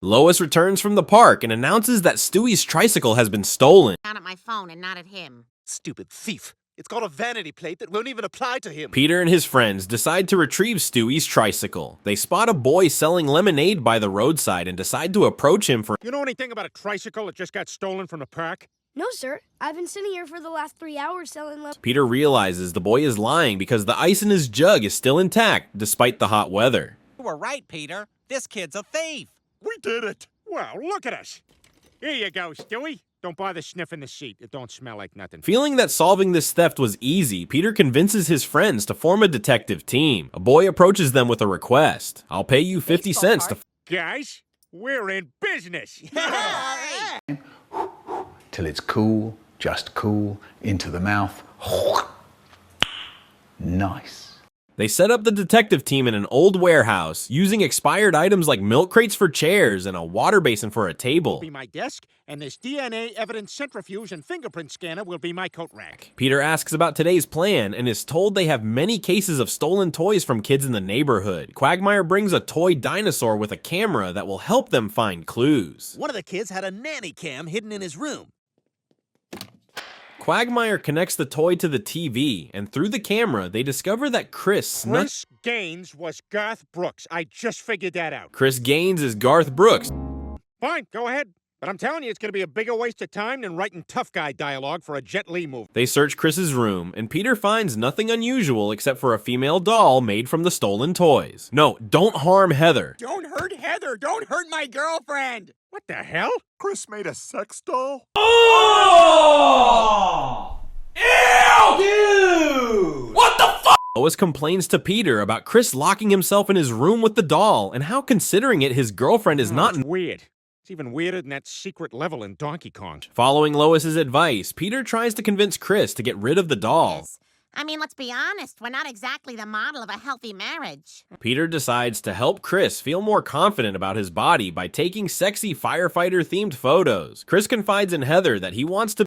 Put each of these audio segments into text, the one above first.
Lois returns from the park and announces that Stewie's tricycle has been stolen. Down at my phone and not at him. Stupid thief. It's got a vanity plate that won't even apply to him. Peter and his friends decide to retrieve Stewie's tricycle. They spot a boy selling lemonade by the roadside and decide to approach him for— You know anything about a tricycle that just got stolen from the park? No, sir. I've been sitting here for the last 3 hours selling Peter realizes the boy is lying because the ice in his jug is still intact despite the hot weather. You were right, Peter. This kid's a thief. We did it. Wow, look at us. Here you go, Stewie. Don't bother sniffing the seat. It don't smell like nothing. Feeling that solving this theft was easy, Peter convinces his friends to form a detective team. A boy approaches them with a request. I'll pay you 50 cents to— Guys, we're in business. Till it's cool, just cool, into the mouth. Nice. They set up the detective team in an old warehouse, using expired items like milk crates for chairs and a water basin for a table. Be my desk, and this DNA evidence centrifuge and fingerprint scanner will be my coat rack. Peter asks about today's plan and is told they have many cases of stolen toys from kids in the neighborhood. Quagmire brings a toy dinosaur with a camera that will help them find clues. One of the kids had a nanny cam hidden in his room. Quagmire connects the toy to the TV, and through the camera, they discover that Chris Gaines was Garth Brooks. I just figured that out. Chris Gaines is Garth Brooks. Fine, go ahead. But I'm telling you, it's going to be a bigger waste of time than writing tough guy dialogue for a Jet Li movie. They search Chris's room, and Peter finds nothing unusual except for a female doll made from the stolen toys. No, don't harm Heather. Don't hurt Heather! Don't hurt my girlfriend! What the hell? Chris made a sex doll? Oh! Ew! Dude! What the fuck? Lois complains to Peter about Chris locking himself in his room with the doll, and how considering it his girlfriend is not— It's weird. It's even weirder than that secret level in Donkey Kong. Following Lois's advice, Peter tries to convince Chris to get rid of the doll. Yes. I mean, let's be honest, we're not exactly the model of a healthy marriage. Peter decides to help Chris feel more confident about his body by taking sexy firefighter-themed photos. Chris confides in Heather that he wants to—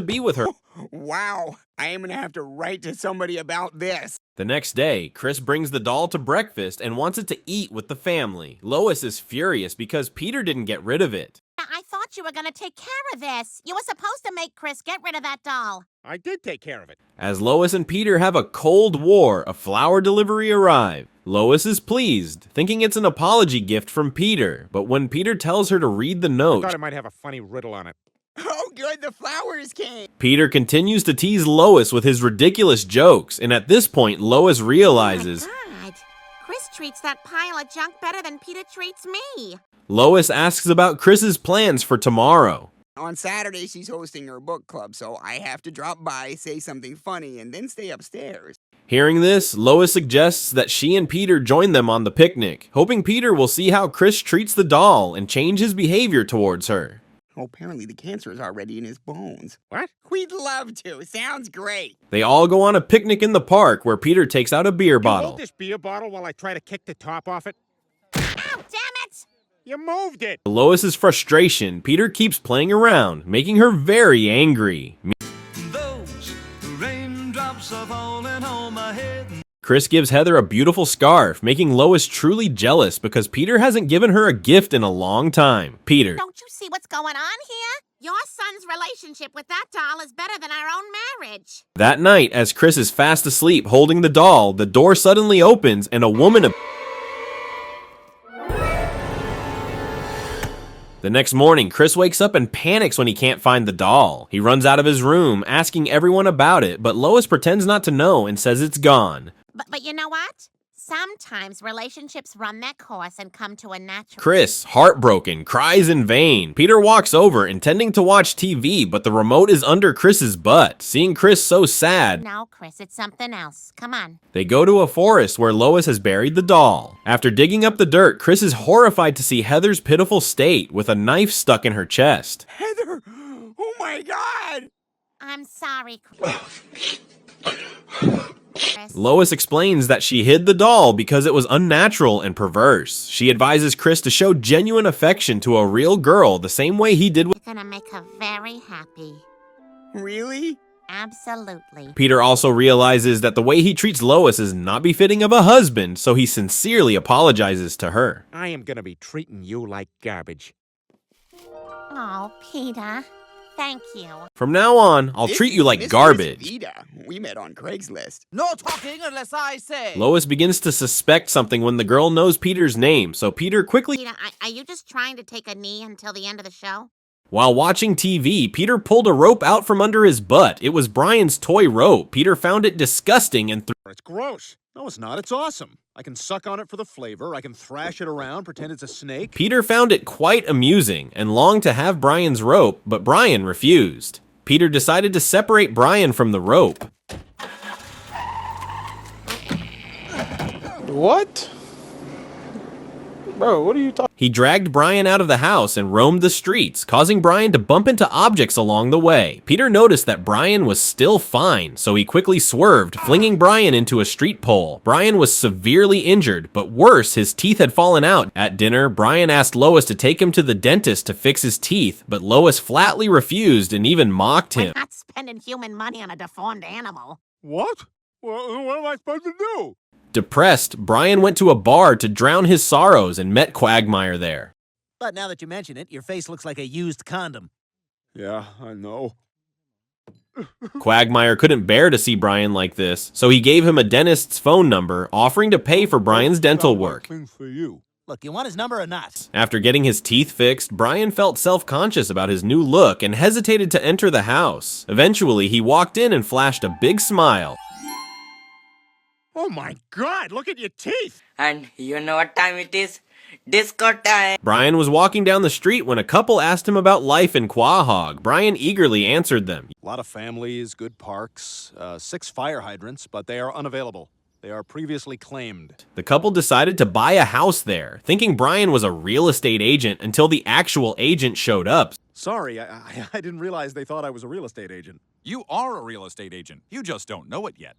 be with her. Wow, I am gonna have to write to somebody about this. The next day, Chris brings the doll to breakfast and wants it to eat with the family. Lois is furious because Peter didn't get rid of it. I thought you were gonna take care of this. You were supposed to make Chris get rid of that doll. I did take care of it. As Lois and Peter have a cold war, a flower delivery arrives. Lois is pleased, thinking it's an apology gift from Peter, but when Peter tells her to read the I note, thought it might have a funny riddle on it. Oh good, the flowers came! Peter continues to tease Lois with his ridiculous jokes, and at this point, Lois realizes— Oh my God. Chris treats that pile of junk better than Peter treats me. Lois asks about Chris's plans for tomorrow. On Saturday, she's hosting her book club, so I have to drop by, say something funny, and then stay upstairs. Hearing this, Lois suggests that she and Peter join them on the picnic, hoping Peter will see how Chris treats the doll and change his behavior towards her. Oh, apparently the cancer is already in his bones. What? We'd love to. Sounds great. They all go on a picnic in the park where Peter takes out a beer bottle. Hold this beer bottle while I try to kick the top off it. Ow, damn it! You moved it. To Lois's frustration, Peter keeps playing around, making her very angry. Those raindrops are falling on my head. Chris gives Heather a beautiful scarf, making Lois truly jealous because Peter hasn't given her a gift in a long time. Peter: Don't you see what's going on here? Your son's relationship with that doll is better than our own marriage. That night, as Chris is fast asleep holding the doll, the door suddenly opens and a woman— The next morning, Chris wakes up and panics when he can't find the doll. He runs out of his room, asking everyone about it, but Lois pretends not to know and says it's gone. But you know what? Sometimes relationships run their course and come to a natural— Chris, heartbroken, cries in vain. Peter walks over, intending to watch TV, but the remote is under Chris's butt. Seeing Chris so sad— No, Chris, it's something else. Come on. They go to a forest where Lois has buried the doll. After digging up the dirt, Chris is horrified to see Heather's pitiful state with a knife stuck in her chest. Heather! Oh my God! I'm sorry, Chris. Lois explains that she hid the doll because it was unnatural and perverse. She advises Chris to show genuine affection to a real girl the same way he did with— You're gonna make her very happy. Really? Absolutely. Peter also realizes that the way he treats Lois is not befitting of a husband, so he sincerely apologizes to her. I am gonna be treating you like garbage. Oh, Peter. Thank you. From now on, I'll This treat you is like Mistress garbage. Vida. We met on Craigslist. No talking unless I say. Lois begins to suspect something when the girl knows Peter's name, so Peter quickly... Peter, are you just trying to take a knee until the end of the show? While watching TV, Peter pulled a rope out from under his butt. It was Brian's toy rope. Peter found it disgusting and It's gross. No, it's not. It's awesome. I can suck on it for the flavor. I can thrash it around, pretend it's a snake. Peter found it quite amusing and longed to have Brian's rope, but Brian refused. Peter decided to separate Brian from the rope. What? Bro, what are you talking? He dragged Brian out of the house and roamed the streets, causing Brian to bump into objects along the way. Peter noticed that Brian was still fine, so he quickly swerved, flinging Brian into a street pole. Brian was severely injured, but worse, his teeth had fallen out. At dinner, Brian asked Lois to take him to the dentist to fix his teeth, but Lois flatly refused and even mocked him. We're not spending human money on a deformed animal. What? Well, what am I supposed to do? Depressed, Brian went to a bar to drown his sorrows and met Quagmire there. But now that you mention it, your face looks like a used condom. Yeah, I know. Quagmire couldn't bear to see Brian like this, so he gave him a dentist's phone number, offering to pay for Brian's dental work. Things for you. Look, you want his number or not? After getting his teeth fixed, Brian felt self-conscious about his new look and hesitated to enter the house. Eventually, he walked in and flashed a big smile. Oh my God, look at your teeth! And you know what time it is? Disco time! Brian was walking down the street when a couple asked him about life in Quahog. Brian eagerly answered them. A lot of families, good parks, 6 fire hydrants, but they are unavailable. They are previously claimed. The couple decided to buy a house there, thinking Brian was a real estate agent until the actual agent showed up. Sorry, I didn't realize they thought I was a real estate agent. You are a real estate agent. You just don't know it yet.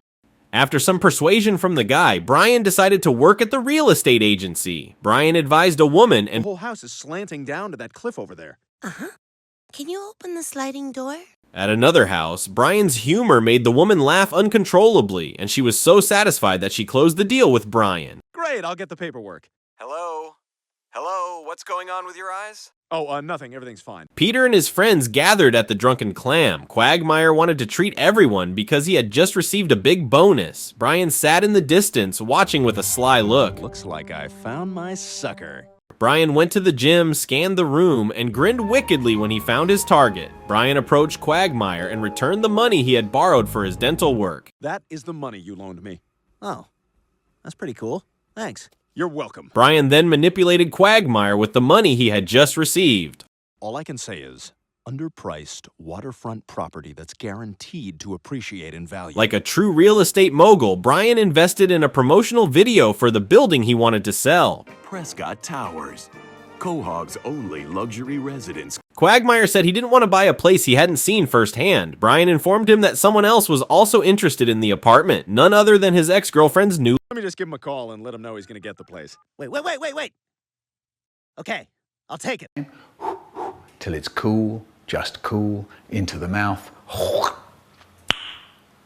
After some persuasion from the guy, Brian decided to work at the real estate agency. Brian advised a woman and The whole house is slanting down to that cliff over there. Uh-huh. Can you open the sliding door? at another house, Brian's humor made the woman laugh uncontrollably, and she was so satisfied that she closed the deal with Brian. Great, I'll get the paperwork. Hello? Hello? What's going on with your eyes? Oh, nothing. Everything's fine. Peter and his friends gathered at the Drunken Clam. Quagmire wanted to treat everyone because he had just received a big bonus. Brian sat in the distance, watching with a sly look. Looks like I found my sucker. Brian went to the gym, scanned the room, and grinned wickedly when he found his target. Brian approached Quagmire and returned the money he had borrowed for his dental work. That is the money you loaned me. Oh, that's pretty cool. Thanks. You're welcome. Brian then manipulated Quagmire with the money he had just received. All I can say is, underpriced waterfront property that's guaranteed to appreciate in value. Like a true real estate mogul, Brian invested in a promotional video for the building he wanted to sell. Prescott Towers, Quahog's only luxury residence. Quagmire said he didn't want to buy a place he hadn't seen firsthand. Brian informed him that someone else was also interested in the apartment, none other than his ex-girlfriend's new. Let me just give him a call and let him know he's going to get the place. Wait. Okay, I'll take it. Till it's cool, just cool, into the mouth.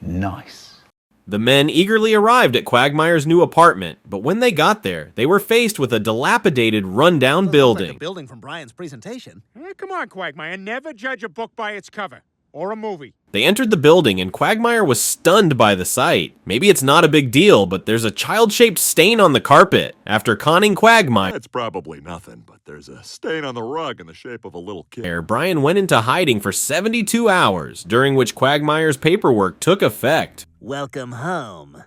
Nice. The men eagerly arrived at Quagmire's new apartment, but when they got there, they were faced with a dilapidated, rundown building. Like a building from Brian's presentation. Come on, Quagmire. Never judge a book by its cover. Or a movie. They entered the building, and Quagmire was stunned by the sight. Maybe it's not a big deal, but there's a child-shaped stain on the carpet. After conning Quagmire, It's probably nothing, but there's a stain on the rug in the shape of a little kid. Brian went into hiding for 72 hours, during which Quagmire's paperwork took effect. Welcome home.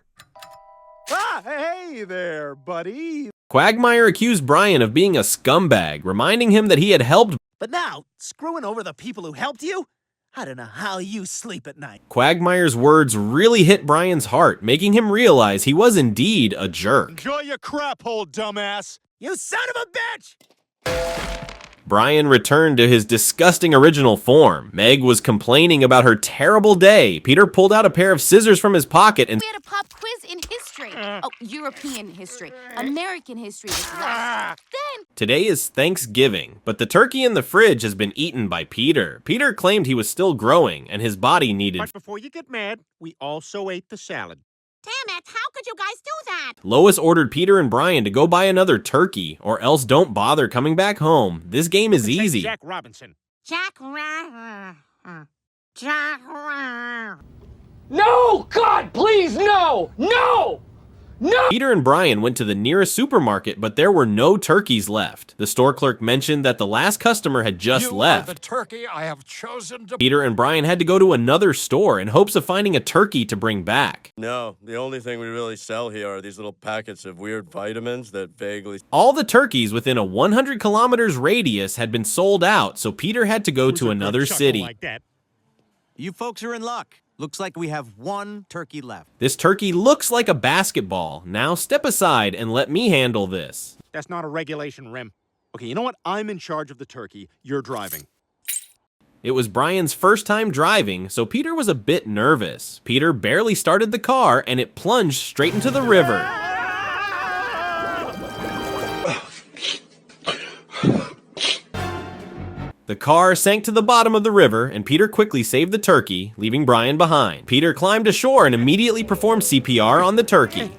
Ah, hey there, buddy. Quagmire accused Brian of being a scumbag, reminding him that he had helped. But now, screwing over the people who helped you? I don't know how you sleep at night. Quagmire's words really hit Brian's heart, making him realize he was indeed a jerk. Enjoy your crap hole, dumbass. You son of a bitch! Brian returned to his disgusting original form. Meg was complaining about her terrible day. Peter pulled out a pair of scissors from his pocket and We had a pop quiz in history. Oh, European history. American history was less. Then Today is Thanksgiving, but the turkey in the fridge has been eaten by Peter. Peter claimed he was still growing and his body needed. But before you get mad, we also ate the salad. Damn it, how could you guys do that? Lois ordered Peter and Brian to go buy another turkey, or else don't bother coming back home. This game is easy. Jack Robinson. Jack No! God, please, no! No! No! Peter and Brian went to the nearest supermarket, but there were no turkeys left. The store clerk mentioned that the last customer had just left. The turkey I have chosen to... Peter and Brian had to go to another store in hopes of finding a turkey to bring back. No, the only thing we really sell here are these little packets of weird vitamins that vaguely... All the turkeys within a 100 kilometers radius had been sold out, so Peter had to go to another city. Like that? You folks are in luck. Looks like we have one turkey left. This turkey looks like a basketball. Now step aside and let me handle this. That's not a regulation rim. Okay, you know what? I'm in charge of the turkey. You're driving. It was Brian's first time driving, so Peter was a bit nervous. Peter barely started the car and it plunged straight into the river. The car sank to the bottom of the river, and Peter quickly saved the turkey, leaving Brian behind. Peter climbed ashore and immediately performed CPR on the turkey.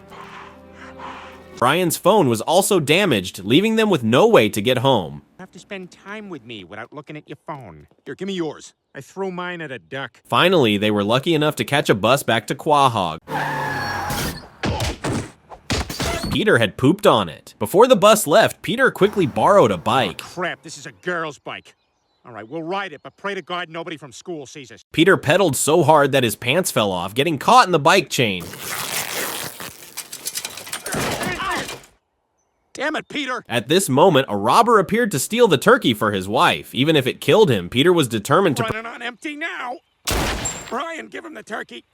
Brian's phone was also damaged, leaving them with no way to get home. You have to spend time with me without looking at your phone. Here, give me yours. I threw mine at a duck. Finally, they were lucky enough to catch a bus back to Quahog. Peter had pooped on it. Before the bus left, Peter quickly borrowed a bike. Oh, crap, this is a girl's bike. All right, we'll ride it, but pray to God nobody from school sees us. Peter pedaled so hard that his pants fell off, getting caught in the bike chain. Damn it, Peter! At this moment, a robber appeared to steal the turkey for his wife. Even if it killed him, Peter was determined to... Running on empty now! Brian, give him the turkey!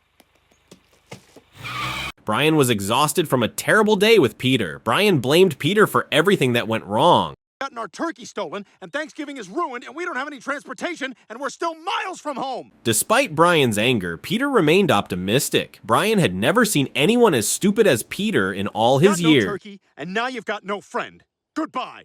Brian was exhausted from a terrible day with Peter. Brian blamed Peter for everything that went wrong. Gotten our turkey stolen, and Thanksgiving is ruined, and we don't have any transportation, and we're still miles from home! Despite Brian's anger, Peter remained optimistic. Brian had never seen anyone as stupid as Peter in all his years. No turkey, and now you've got no friend. Goodbye!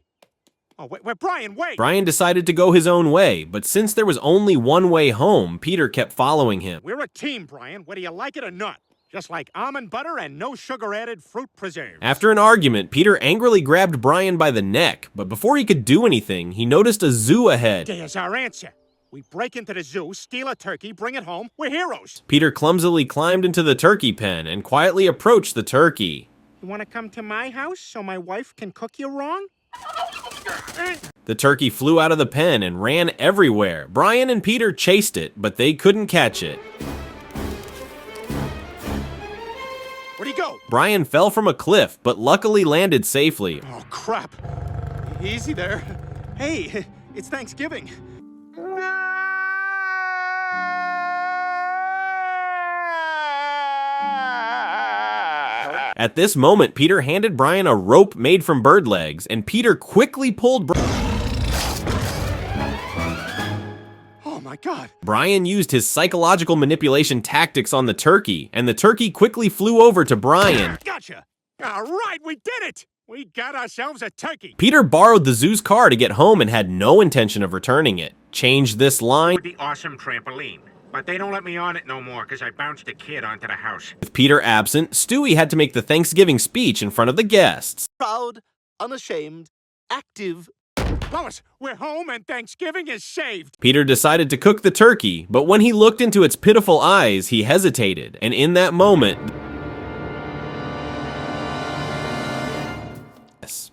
Oh, wait, Brian, wait! Brian decided to go his own way, but since there was only one way home, Peter kept following him. We're a team, Brian, whether you like it or not. Just like almond butter and no sugar-added fruit preserves. After an argument, Peter angrily grabbed Brian by the neck, but before he could do anything, he noticed a zoo ahead. There's our answer. We break into the zoo, steal a turkey, bring it home. We're heroes. Peter clumsily climbed into the turkey pen and quietly approached the turkey. You want to come to my house so my wife can cook you wrong? The turkey flew out of the pen and ran everywhere. Brian and Peter chased it, but they couldn't catch it. Where'd he go? Brian fell from a cliff, but luckily landed safely. Oh, crap. Easy there. Hey, it's Thanksgiving. At this moment, Peter handed Brian a rope made from bird legs, and Peter quickly pulled Oh my God. Brian used his psychological manipulation tactics on the turkey, and the turkey quickly flew over to Brian. Gotcha. All right, we did it. We got ourselves a turkey. Peter borrowed the zoo's car to get home and had no intention of returning it. Change this line. With the awesome trampoline. But they don't let me on it no more because I bounced a kid onto the house. With Peter absent, Stewie had to make the Thanksgiving speech in front of the guests. Proud, unashamed, active. Lois, we're home and Thanksgiving is saved. Peter decided to cook the turkey, but when he looked into its pitiful eyes, he hesitated, and in that moment,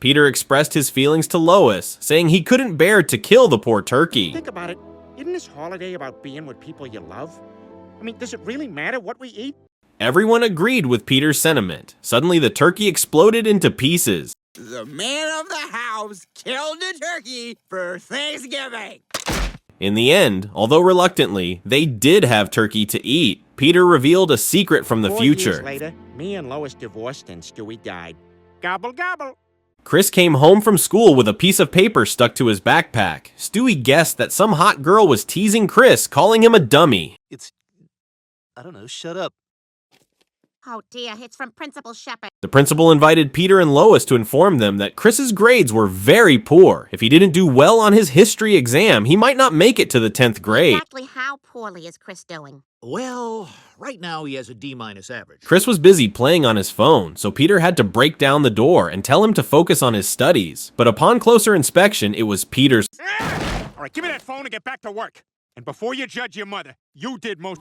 Peter expressed his feelings to Lois, saying he couldn't bear to kill the poor turkey. Think about it. Isn't this holiday about being with people you love? I mean, does it really matter what we eat? Everyone agreed with Peter's sentiment. Suddenly, the turkey exploded into pieces. The man of the house killed a turkey for Thanksgiving. In the end, although reluctantly, they did have turkey to eat. Peter revealed a secret from the 4 future. years later, me and Lois divorced and Stewie died. Gobble, gobble. Chris came home from school with a piece of paper stuck to his backpack. Stewie guessed that some hot girl was teasing Chris, calling him a dummy. I don't know, shut up. Oh dear, it's from Principal Shepard. The principal invited Peter and Lois to inform them that Chris's grades were very poor. If he didn't do well on his history exam, he might not make it to the 10th grade. Exactly how poorly is Chris doing? Well, right now he has a D- average. Chris was busy playing on his phone, so Peter had to break down the door and tell him to focus on his studies. But upon closer inspection, it was Peter's. All right, give me that phone and get back to work. And before you judge your mother, you did most...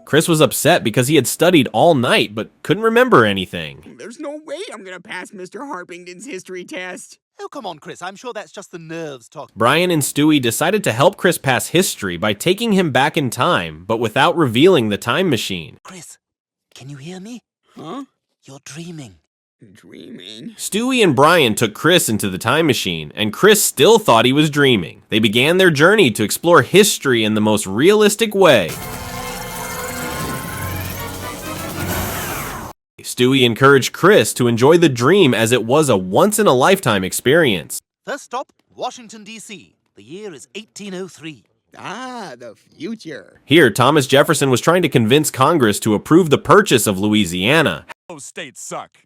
Chris was upset because he had studied all night but couldn't remember anything. There's no way I'm gonna pass Mr. Harpington's history test. Oh, come on, Chris. I'm sure that's just the nerves talking. Brian and Stewie decided to help Chris pass history by taking him back in time, but without revealing the time machine. Chris, can you hear me? Huh? You're dreaming. Dreaming? Stewie and Brian took Chris into the time machine, and Chris still thought he was dreaming. They began their journey to explore history in the most realistic way. Stewie encouraged Chris to enjoy the dream as it was a once-in-a-lifetime experience. First stop, Washington, D.C. The year is 1803. Ah, the future. Here, Thomas Jefferson was trying to convince Congress to approve the purchase of Louisiana. Those states suck.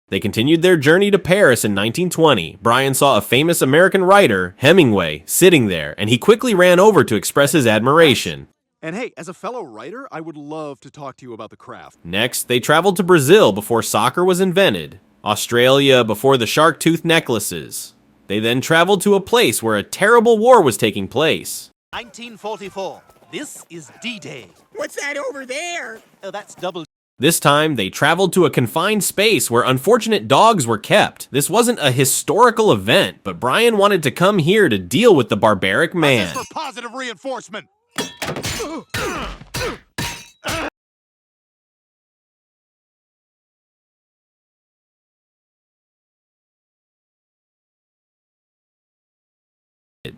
They continued their journey to Paris in 1920. Brian saw a famous American writer, Hemingway, sitting there, and he quickly ran over to express his admiration. And hey, as a fellow writer, I would love to talk to you about the craft. Next, they traveled to Brazil before soccer was invented, Australia before the shark tooth necklaces. They then traveled to a place where a terrible war was taking place. 1944. This is D-Day. What's that over there? Oh, that's double. This time, they traveled to a confined space where unfortunate dogs were kept. This wasn't a historical event, but Brian wanted to come here to deal with the barbaric man. For positive reinforcement.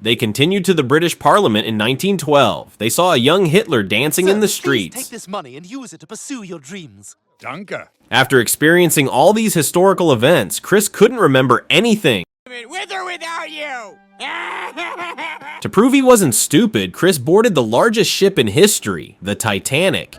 They continued to the British Parliament in 1912. They saw a young Hitler dancing in the streets. Take this money and use it to pursue your dreams. Danke. After experiencing all these historical events, Chris couldn't remember anything. With or without you? To prove he wasn't stupid, Chris boarded the largest ship in history, the Titanic.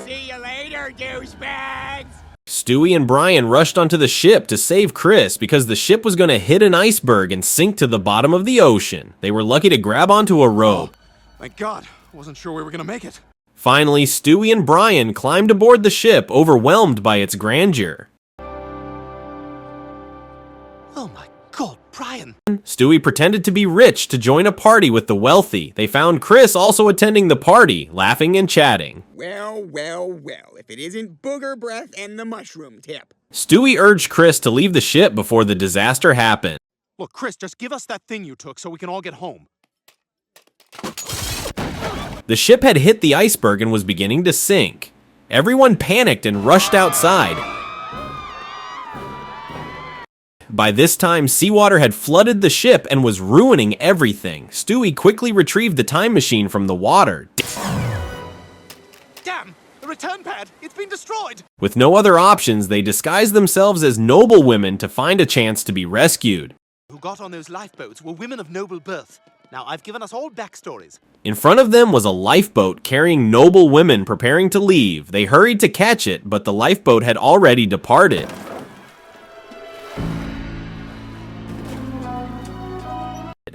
See you later, douchebags. Stewie and Brian rushed onto the ship to save Chris because the ship was going to hit an iceberg and sink to the bottom of the ocean. They were lucky to grab onto a rope. Thank God. I wasn't sure we were going to make it. Finally, Stewie and Brian climbed aboard the ship, overwhelmed by its grandeur. Oh my God, Brian. Stewie pretended to be rich to join a party with the wealthy. They found Chris also attending the party, laughing and chatting. Well, well, well, if it isn't booger breath and the mushroom tip. Stewie urged Chris to leave the ship before the disaster happened. Look, Chris, just give us that thing you took so we can all get home. The ship had hit the iceberg and was beginning to sink. Everyone panicked and rushed outside. By this time, seawater had flooded the ship and was ruining everything. Stewie quickly retrieved the time machine from the water. Damn, the return pad, it's been destroyed. With no other options, they disguised themselves as noblewomen to find a chance to be rescued. Who got on those lifeboats were women of noble birth. Now, I've given us all backstories. In front of them was a lifeboat carrying noble women preparing to leave. They hurried to catch it, but the lifeboat had already departed.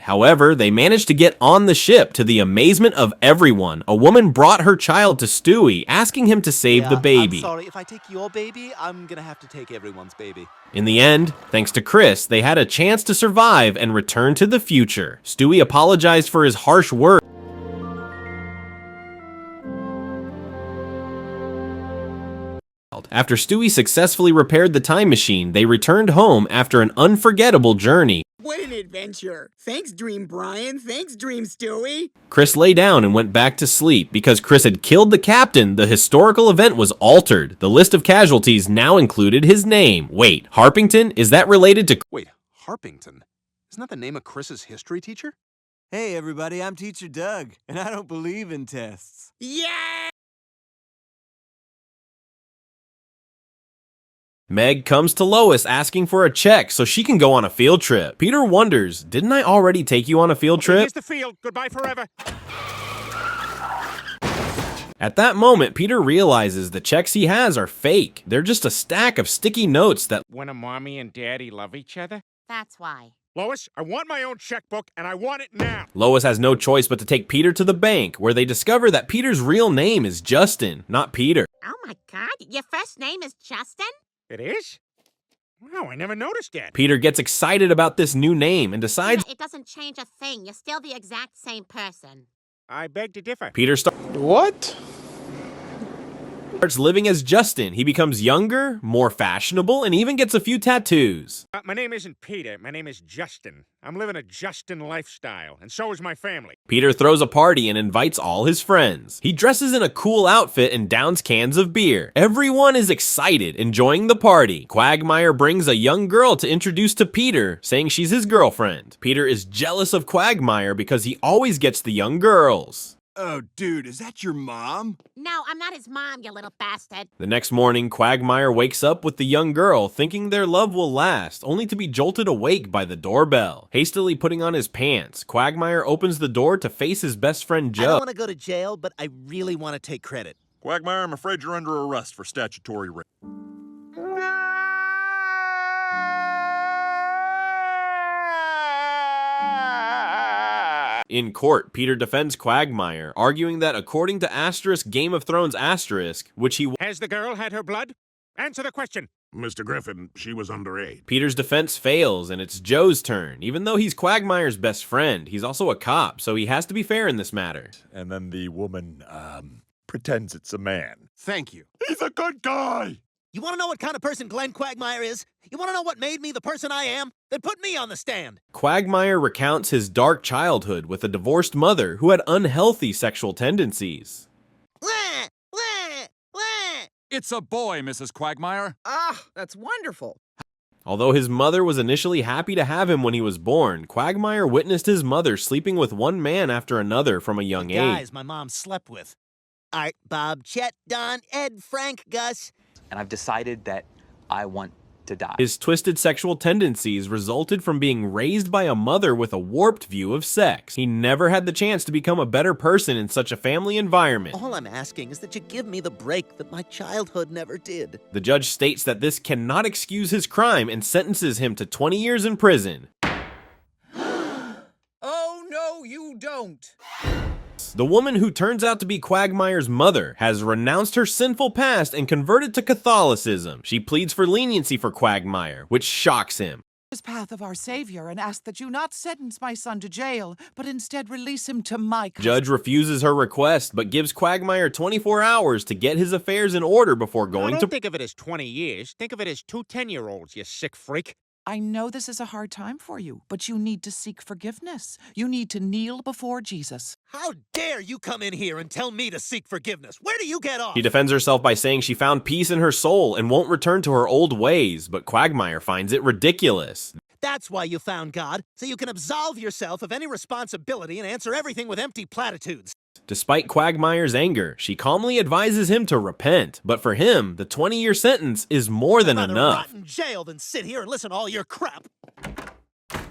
However, they managed to get on the ship to the amazement of everyone. A woman brought her child to Stewie, asking him to save the baby. I'm sorry, if I take your baby, I'm gonna have to take everyone's baby. In the end, thanks to Chris, they had a chance to survive and return to the future. Stewie apologized for his harsh words. After Stewie successfully repaired the time machine, they returned home after an unforgettable journey. What an adventure. Thanks, Dream Brian. Thanks, Dream Stewie. Chris lay down and went back to sleep. Because Chris had killed the captain, the historical event was altered. The list of casualties now included his name. Wait, Harpington? Is that related to... Wait, Harpington? Isn't that the name of Chris's history teacher? Hey, everybody, I'm Teacher Doug, and I don't believe in tests. Yeah! Meg comes to Lois asking for a check so she can go on a field trip. Peter wonders, didn't I already take you on a field trip? Here's the field. Goodbye forever. At that moment, Peter realizes the checks he has are fake. They're just a stack of sticky notes that When a mommy and daddy love each other? That's why. Lois, I want my own checkbook, and I want it now. Lois has no choice but to take Peter to the bank, where they discover that Peter's real name is Justin, not Peter. Oh my God, your first name is Justin? It is? Wow, I never noticed that. Peter gets excited about this new name and decides It doesn't change a thing. You're still the exact same person. I beg to differ. Peter starts living as Justin. He becomes younger, more fashionable, and even gets a few tattoos. My name isn't Peter. My name is Justin. I'm living a Justin lifestyle, and so is my family. Peter throws a party and invites all his friends. He dresses in a cool outfit and downs cans of beer. Everyone is excited, enjoying the party. Quagmire brings a young girl to introduce to Peter, saying she's his girlfriend. Peter is jealous of Quagmire because he always gets the young girls. Oh, dude, is that your mom? No, I'm not his mom, you little bastard. The next morning, Quagmire wakes up with the young girl, thinking their love will last, only to be jolted awake by the doorbell. Hastily putting on his pants, Quagmire opens the door to face his best friend Joe. I don't want to go to jail, but I really want to take credit. Quagmire, I'm afraid you're under arrest for statutory rape. In court, Peter defends Quagmire, arguing that according to * Game of Thrones *, which he Has the girl had her blood? Answer the question. Mr. Griffin, she was underage. Peter's defense fails, and it's Joe's turn. Even though he's Quagmire's best friend, he's also a cop, so he has to be fair in this matter. And then the woman, pretends it's a man. Thank you. He's a good guy! You want to know what kind of person Glenn Quagmire is? You want to know what made me the person I am? Then put me on the stand. Quagmire recounts his dark childhood with a divorced mother who had unhealthy sexual tendencies. It's a boy, Mrs. Quagmire. Ah, that's wonderful. Although his mother was initially happy to have him when he was born, Quagmire witnessed his mother sleeping with one man after another from a young age. Guys my mom slept with. Art, Bob, Chet, Don, Ed, Frank, Gus. And I've decided that I want to die. His twisted sexual tendencies resulted from being raised by a mother with a warped view of sex. He never had the chance to become a better person in such a family environment. All I'm asking is that you give me the break that my childhood never did. The judge states that this cannot excuse his crime and sentences him to 20 years in prison. Oh, no, you don't. The woman who turns out to be Quagmire's mother has renounced her sinful past and converted to Catholicism. She pleads for leniency for Quagmire, which shocks him. Path of our Savior and ask that you not sentence my son to jail, but instead release him to my custody. Judge refuses her request, but gives Quagmire 24 hours to get his affairs in order before going Don't to... think of it as 20 years. Think of it as 2 10-year-olds, you sick freak. I know this is a hard time for you, but you need to seek forgiveness. You need to kneel before Jesus. How dare you come in here and tell me to seek forgiveness? Where do you get off? She defends herself by saying she found peace in her soul and won't return to her old ways, but Quagmire finds it ridiculous. That's why you found God, so you can absolve yourself of any responsibility and answer everything with empty platitudes. Despite Quagmire's anger, she calmly advises him to repent, but for him, the 20-year sentence is more than I'd rather enough. rot in jail than sit here and listen to all your crap.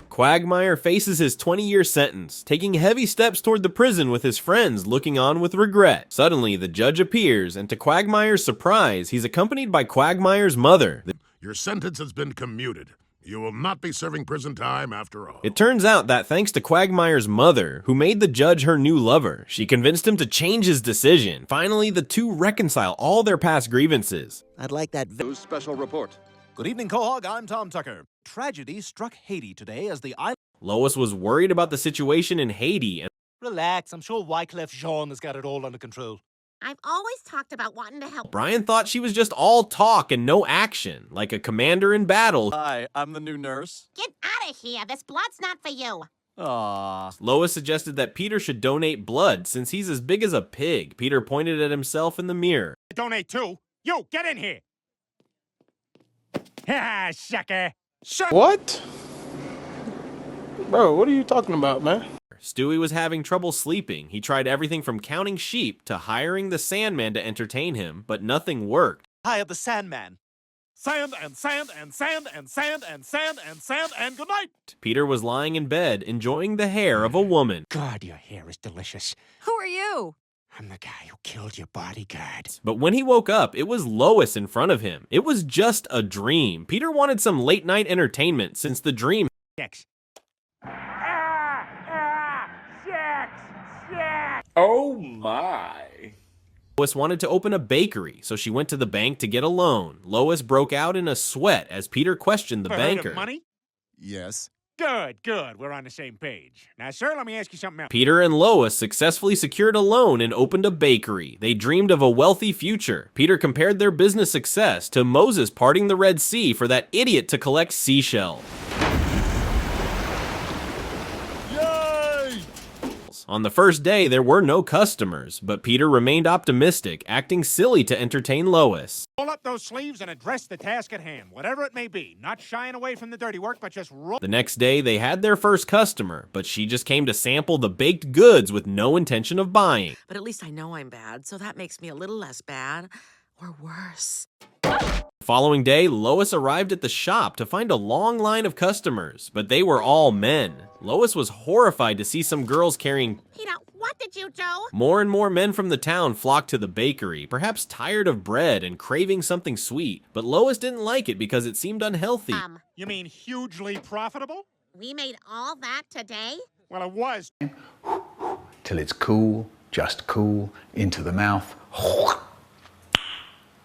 Quagmire faces his 20-year sentence, taking heavy steps toward the prison with his friends looking on with regret. Suddenly, the judge appears, and to Quagmire's surprise, he's accompanied by Quagmire's mother. Your sentence has been commuted. You will not be serving prison time after all. It turns out that thanks to Quagmire's mother, who made the judge her new lover, she convinced him to change his decision. Finally, the two reconcile all their past grievances. I'd like that. News special report. Good evening, Quahog. I'm Tom Tucker. Tragedy struck Haiti today as the island. Lois was worried about the situation in Haiti and Relax, I'm sure Wyclef Jean has got it all under control. I've always talked about wanting to help. Brian thought she was just all talk and no action, like a commander in battle. Hi, I'm the new nurse. Get out of here. This blood's not for you. Aww. Lois suggested that Peter should donate blood since he's as big as a pig. Peter pointed at himself in the mirror. Donate too. You, get in here. Ha, sucker. What? Bro, what are you talking about, man? Stewie was having trouble sleeping. He tried everything from counting sheep to hiring the Sandman to entertain him, but nothing worked. Hire the Sandman. Sand and sand and sand and sand and sand and sand and good night. Peter was lying in bed, enjoying the hair of a woman. God, your hair is delicious. Who are you? I'm the guy who killed your bodyguard. But when he woke up, it was Lois in front of him. It was just a dream. Peter wanted some late-night entertainment since the dream. Sex. Oh my. Lois wanted to open a bakery, so she went to the bank to get a loan. Lois broke out in a sweat as Peter questioned the Ever heard of banker. money? Yes. Good, good. We're on the same page. Now, sir, let me ask you something else. Peter and Lois successfully secured a loan and opened a bakery. They dreamed of a wealthy future. Peter compared their business success to Moses parting the Red Sea for that idiot to collect seashells. On the first day, there were no customers, but Peter remained optimistic, acting silly to entertain Lois. Roll up those sleeves and address the task at hand, whatever it may be. Not shying away from the dirty work, but just roll. The next day, they had their first customer, but she just came to sample the baked goods with no intention of buying. But at least I know I'm bad, so that makes me a little less bad. Or worse. The following day, Lois arrived at the shop to find a long line of customers, but they were all men. Lois was horrified to see some girls carrying... Peter, what did you do? More and more men from the town flocked to the bakery, perhaps tired of bread and craving something sweet. But Lois didn't like it because it seemed unhealthy. You mean hugely profitable? We made all that today? Well, it was. Till it's cool, just cool, into the mouth.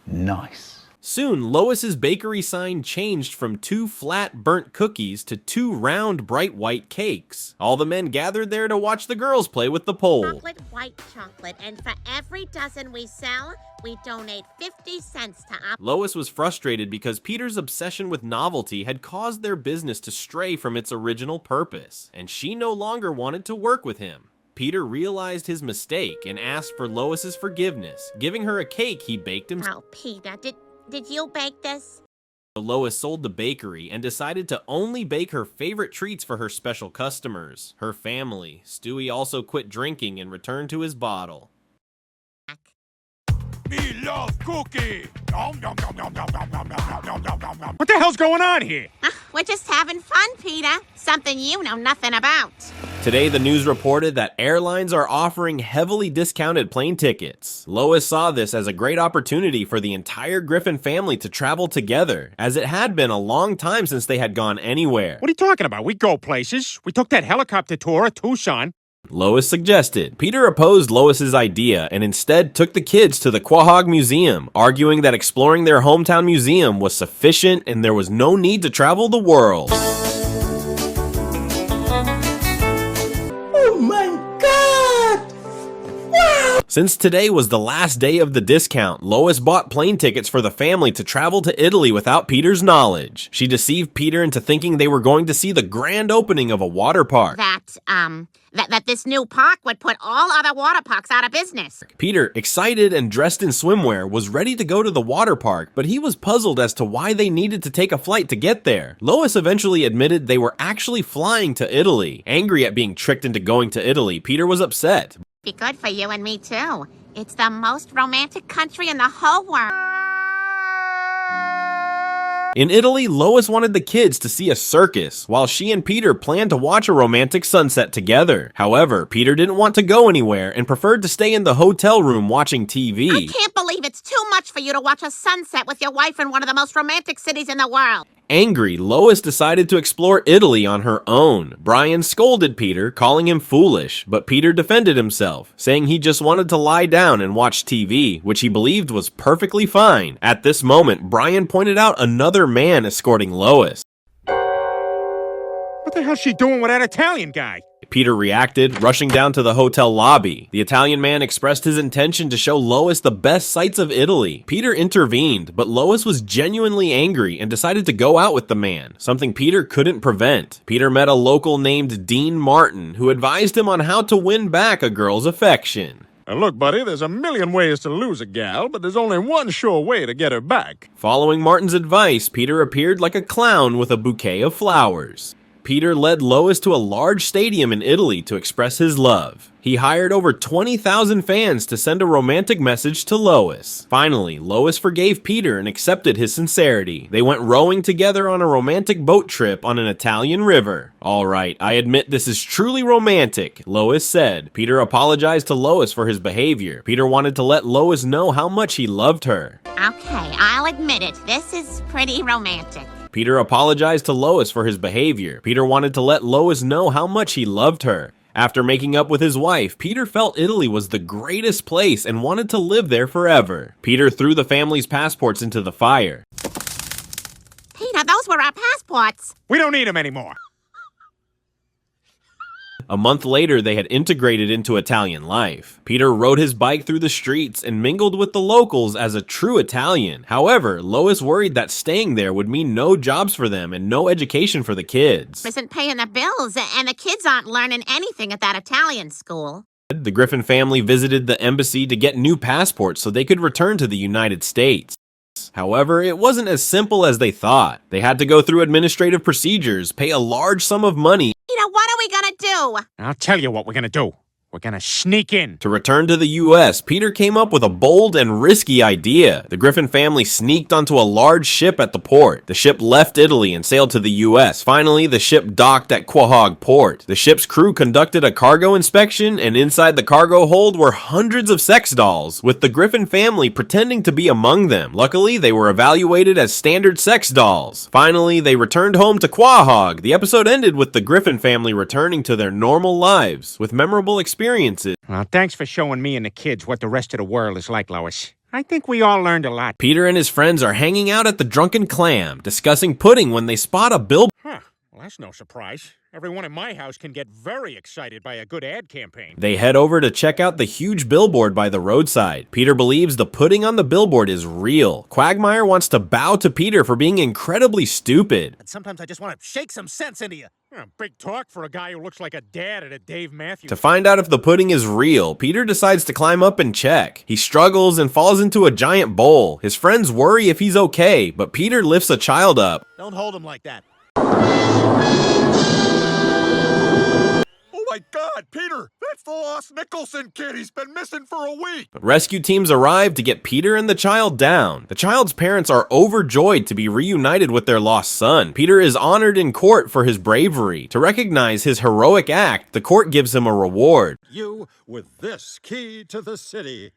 Nice. Soon, Lois's bakery sign changed from 2 flat, burnt cookies to 2 round, bright white cakes. All the men gathered there to watch the girls play with the pole. Chocolate, white chocolate, and for every dozen we sell, we donate 50 cents to Lois was frustrated because Peter's obsession with novelty had caused their business to stray from its original purpose, and she no longer wanted to work with him. Peter realized his mistake and asked for Lois's forgiveness, giving her a cake he baked himself. Oh, Peter, did you bake this? Lois sold the bakery and decided to only bake her favorite treats for her special customers, her family. Stewie also quit drinking and returned to his bottle. Me love cookie. What the hell's going on here? We're just having fun, Peter. Something you know nothing about. Today, the news reported that airlines are offering heavily discounted plane tickets. Lois saw this as a great opportunity for the entire Griffin family to travel together, as it had been a long time since they had gone anywhere. What are you talking about? We go places. We took that helicopter tour of Tucson. Lois suggested. Peter opposed Lois's idea and instead took the kids to the Quahog Museum, arguing that exploring their hometown museum was sufficient and there was no need to travel the world. Oh my God! Wow! Since today was the last day of the discount, Lois bought plane tickets for the family to travel to Italy without Peter's knowledge. She deceived Peter into thinking they were going to see the grand opening of a water park. That this new park would put all other water parks out of business. Peter, excited and dressed in swimwear, was ready to go to the water park, but he was puzzled as to why they needed to take a flight to get there. Lois eventually admitted they were actually flying to Italy. Angry at being tricked into going to Italy, Peter was upset. Be good for you and me, too. It's the most romantic country in the whole world. In Italy, Lois wanted the kids to see a circus, while she and Peter planned to watch a romantic sunset together. However, Peter didn't want to go anywhere and preferred to stay in the hotel room watching TV. I can't believe it's too much for you to watch a sunset with your wife in one of the most romantic cities in the world. Angry, Lois decided to explore Italy on her own. Brian scolded Peter, calling him foolish, but Peter defended himself, saying he just wanted to lie down and watch TV, which he believed was perfectly fine. At this moment, Brian pointed out another man escorting Lois. What the hell's she doing with that Italian guy? Peter reacted, rushing down to the hotel lobby. The Italian man expressed his intention to show Lois the best sights of Italy. Peter intervened, but Lois was genuinely angry and decided to go out with the man, something Peter couldn't prevent. Peter met a local named Dean Martin, who advised him on how to win back a girl's affection. Now look, buddy, there's a million ways to lose a gal, but there's only one sure way to get her back. Following Martin's advice, Peter appeared like a clown with a bouquet of flowers. Peter led Lois to a large stadium in Italy to express his love. He hired over 20,000 fans to send a romantic message to Lois. Finally, Lois forgave Peter and accepted his sincerity. They went rowing together on a romantic boat trip on an Italian river. "Alright, I admit this is truly romantic," Lois said. Peter apologized to Lois for his behavior. Peter wanted to let Lois know how much he loved her. Okay, I'll admit it. This is pretty romantic. Peter apologized to Lois for his behavior. Peter wanted to let Lois know how much he loved her. After making up with his wife, Peter felt Italy was the greatest place and wanted to live there forever. Peter threw the family's passports into the fire. Peter, those were our passports. We don't need them anymore. A month later, they had integrated into Italian life. Peter rode his bike through the streets and mingled with the locals as a true Italian. However, Lois worried that staying there would mean no jobs for them and no education for the kids. Isn't paying the bills, and the kids aren't learning anything at that Italian school. The Griffin family visited the embassy to get new passports so they could return to the United States. However, it wasn't as simple as they thought. They had to go through administrative procedures, pay a large sum of money. Peter, what are we gonna do? I'll tell you what we're gonna do. We're gonna sneak in. To return to the U.S., Peter came up with a bold and risky idea. The Griffin family sneaked onto a large ship at the port. The ship left Italy and sailed to the U.S. Finally, the ship docked at Quahog Port. The ship's crew conducted a cargo inspection, and inside the cargo hold were hundreds of sex dolls, with the Griffin family pretending to be among them. Luckily, they were evaluated as standard sex dolls. Finally, they returned home to Quahog. The episode ended with the Griffin family returning to their normal lives, with memorable experiences. Well, thanks for showing me and the kids what the rest of the world is like, Lois. I think we all learned a lot. Peter and his friends are hanging out at the Drunken Clam, discussing pudding when they spot a billboard. Huh. Well, that's no surprise. Everyone in my house can get very excited by a good ad campaign. They head over to check out the huge billboard by the roadside. Peter believes the pudding on the billboard is real. Quagmire wants to bow to Peter for being incredibly stupid. And sometimes I just want to shake some sense into you. Big talk for a guy who looks like a dad at a Dave Matthews. To find out if the pudding is real, Peter decides to climb up and check. He struggles and falls into a giant bowl. His friends worry if he's okay, but Peter lifts a child up. Don't hold him like that. Oh my God, Peter! That's the lost Nicholson kid! He's been missing for a week! Rescue teams arrive to get Peter and the child down. The child's parents are overjoyed to be reunited with their lost son. Peter is honored in court for his bravery. To recognize his heroic act, the court gives him a reward. You with this key to the city.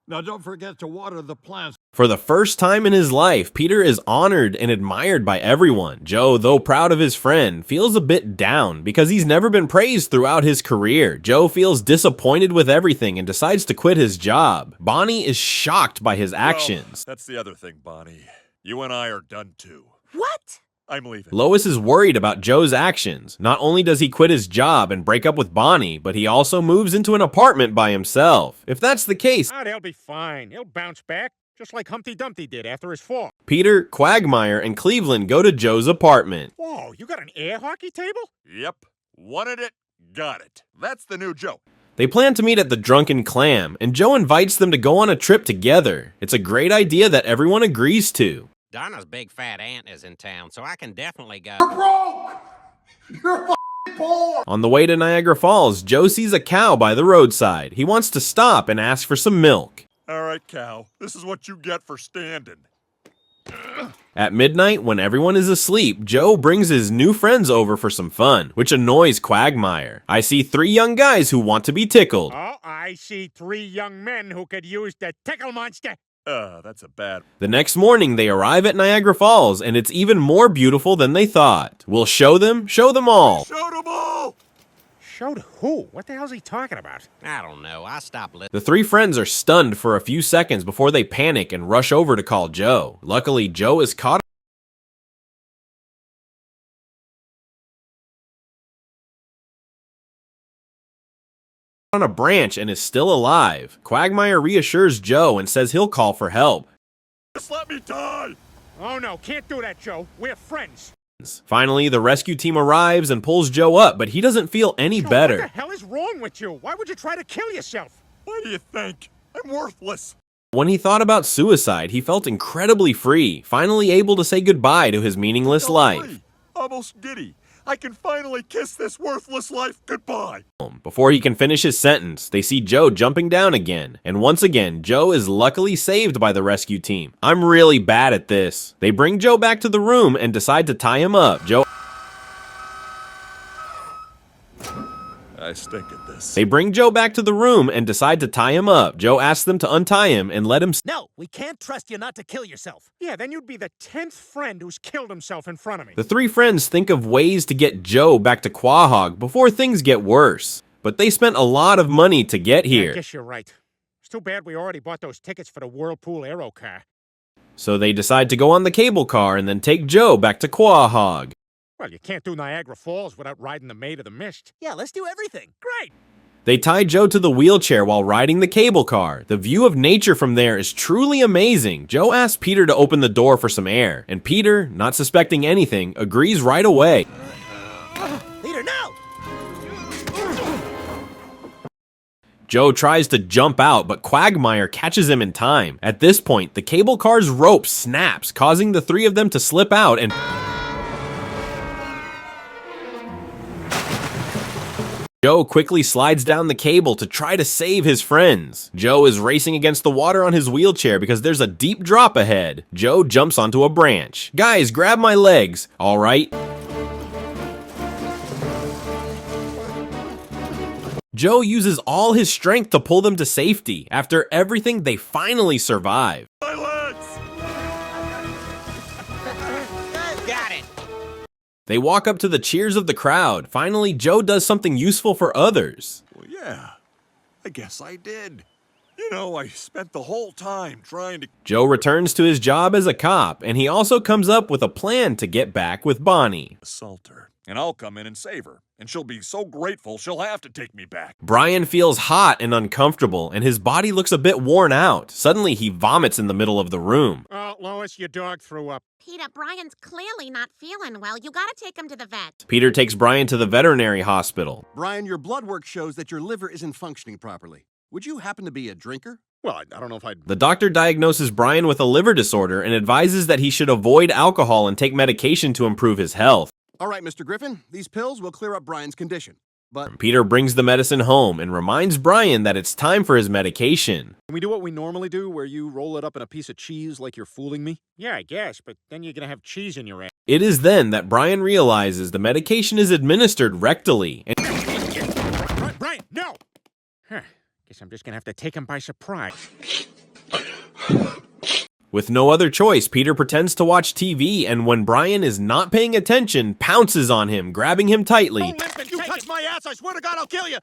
Now don't forget to water the plants. For the first time in his life, Peter is honored and admired by everyone. Joe, though proud of his friend, feels a bit down because he's never been praised throughout his career. Joe feels disappointed with everything and decides to quit his job. Bonnie is shocked by his actions. Well, that's the other thing, Bonnie. You and I are done too. What? I'm leaving. Lois is worried about Joe's actions. Not only does he quit his job and break up with Bonnie, but he also moves into an apartment by himself. If that's the case, he'll be fine. He'll bounce back, just like Humpty Dumpty did after his fall. Peter, Quagmire, and Cleveland go to Joe's apartment. Whoa, you got an air hockey table? Yep. Wanted it, got it. That's the new Joe. They plan to meet at the Drunken Clam, and Joe invites them to go on a trip together. It's a great idea that everyone agrees to. Donna's big fat aunt is in town, so I can definitely go. You're broke! You're f***ing poor! On the way to Niagara Falls, Joe sees a cow by the roadside. He wants to stop and ask for some milk. All right, cow. This is what you get for standing. At midnight, when everyone is asleep, Joe brings his new friends over for some fun, which annoys Quagmire. I see 3 young guys who want to be tickled. Oh, I see 3 young men who could use the tickle monster. That's a bad... The next morning, they arrive at Niagara Falls, and it's even more beautiful than they thought. We'll show them all. Show them all! Showed who? What the hell's he talking about? I don't know. I stopped listening. The 3 friends are stunned for a few seconds before they panic and rush over to call Joe. Luckily, Joe is caught on a branch and is still alive. Quagmire reassures Joe and says he'll call for help. Just let me die! Oh no, can't do that, Joe. We're friends. Finally, the rescue team arrives and pulls Joe up, but he doesn't feel any better. What the hell is wrong with you? Why would you try to kill yourself? Why do you think? I'm worthless. When he thought about suicide, he felt incredibly free, finally able to say goodbye to his meaningless life. Almost giddy. I can finally kiss this worthless life goodbye. Before he can finish his sentence, they see Joe jumping down again. And once again, Joe is luckily saved by the rescue team. I'm really bad at this. They bring Joe back to the room and decide to tie him up. I stink at this. They bring Joe back to the room and decide to tie him up. Joe asks them to untie him and let him. No, we can't trust you not to kill yourself. Yeah, then you'd be the 10th friend who's killed himself in front of me. The three friends think of ways to get Joe back to Quahog before things get worse. But they spent a lot of money to get here. I guess you're right. It's too bad we already bought those tickets for the Whirlpool Aero car. So they decide to go on the cable car and then take Joe back to Quahog. Well, you can't do Niagara Falls without riding the Maid of the Mist. Yeah, let's do everything. Great! They tie Joe to the wheelchair while riding the cable car. The view of nature from there is truly amazing. Joe asks Peter to open the door for some air, and Peter, not suspecting anything, agrees right away. Peter, no! Joe tries to jump out, but Quagmire catches him in time. At this point, the cable car's rope snaps, causing the three of them to slip out and... Joe quickly slides down the cable to try to save his friends. Joe is racing against the water on his wheelchair because there's a deep drop ahead. Joe jumps onto a branch. Guys, grab my legs. All right. Joe uses all his strength to pull them to safety. After everything, they finally survive. My legs! Got it. They walk up to the cheers of the crowd. Finally, Joe does something useful for others. Well, yeah, I guess I did. You know, I spent the whole time trying to... Joe returns to his job as a cop, and he also comes up with a plan to get back with Bonnie. Assault her, and I'll come in and save her. And she'll be so grateful she'll have to take me back. Brian feels hot and uncomfortable, and his body looks a bit worn out. Suddenly, he vomits in the middle of the room. Oh, Lois, your dog threw up. Peter, Brian's clearly not feeling well. You gotta take him to the vet. Peter takes Brian to the veterinary hospital. Brian, your blood work shows that your liver isn't functioning properly. Would you happen to be a drinker? Well, I don't know if I'd... The doctor diagnoses Brian with a liver disorder and advises that he should avoid alcohol and take medication to improve his health. All right, Mr. Griffin, these pills will clear up Brian's condition. But Peter brings the medicine home and reminds Brian that it's time for his medication. Can we do what we normally do, where you roll it up in a piece of cheese like you're fooling me? Yeah, I guess, but then you're gonna have cheese in your ass. It is then that Brian realizes the medication is administered rectally. And Brian, no! Huh. Guess I'm just gonna have to take him by surprise. with no other choice, Peter pretends to watch TV, and when Brian is not paying attention, pounces on him, grabbing him tightly. You touch my ass, I swear to God, I'll kill you!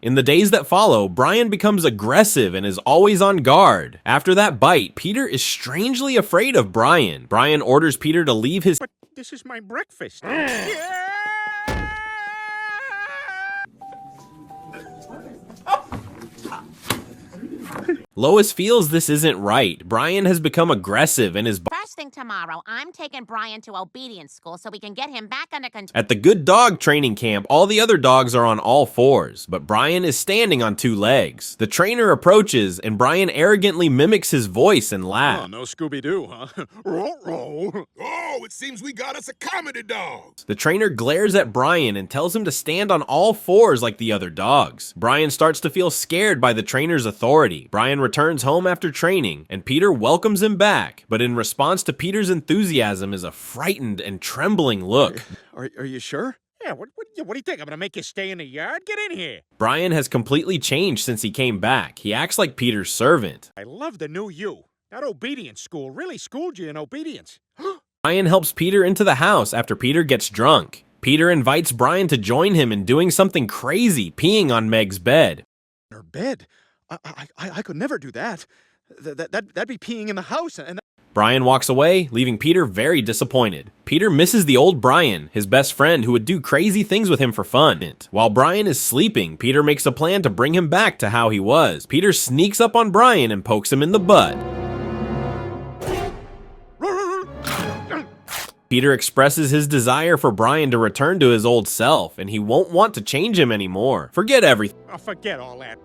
In the days that follow, Brian becomes aggressive and is always on guard. After that bite, Peter is strangely afraid of Brian. Brian orders Peter to leave his... But this is my breakfast. Lois feels this isn't right. Brian has become aggressive and is... First thing tomorrow, I'm taking Brian to obedience school so we can get him back under control. At the good dog training camp, all the other dogs are on all fours, but Brian is standing on two legs. The trainer approaches, and Brian arrogantly mimics his voice and laughs. Oh, no Scooby-Doo, huh? Oh, it seems we got us a comedy dog. The trainer glares at Brian and tells him to stand on all fours like the other dogs. Brian starts to feel scared by the trainer's authority. Brian returns home after training, and Peter welcomes him back, but in response to Peter's enthusiasm is a frightened and trembling look. Are you sure? Yeah, what do you think? I'm gonna make you stay in the yard? Get in here. Brian has completely changed since he came back. He acts like Peter's servant. I love the new you. That obedience school really schooled you in obedience. Brian helps Peter into the house after Peter gets drunk. Peter invites Brian to join him in doing something crazy, peeing on Meg's bed. Her bed? I could never do that. That'd be peeing in the house. And Brian walks away, leaving Peter very disappointed. Peter misses the old Brian, his best friend who would do crazy things with him for fun. While Brian is sleeping, Peter makes a plan to bring him back to how he was. Peter sneaks up on Brian and pokes him in the butt. Peter expresses his desire for Brian to return to his old self, and he won't want to change him anymore. Forget everything. Oh, forget all that.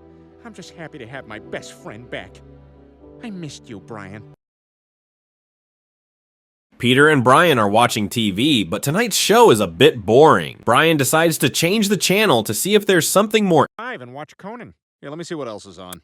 I'm just happy to have my best friend back. I missed you, Brian. Peter and Brian are watching TV, but tonight's show is a bit boring. Brian decides to change the channel to see if there's something more. And watch Conan. Yeah, let me see what else is on.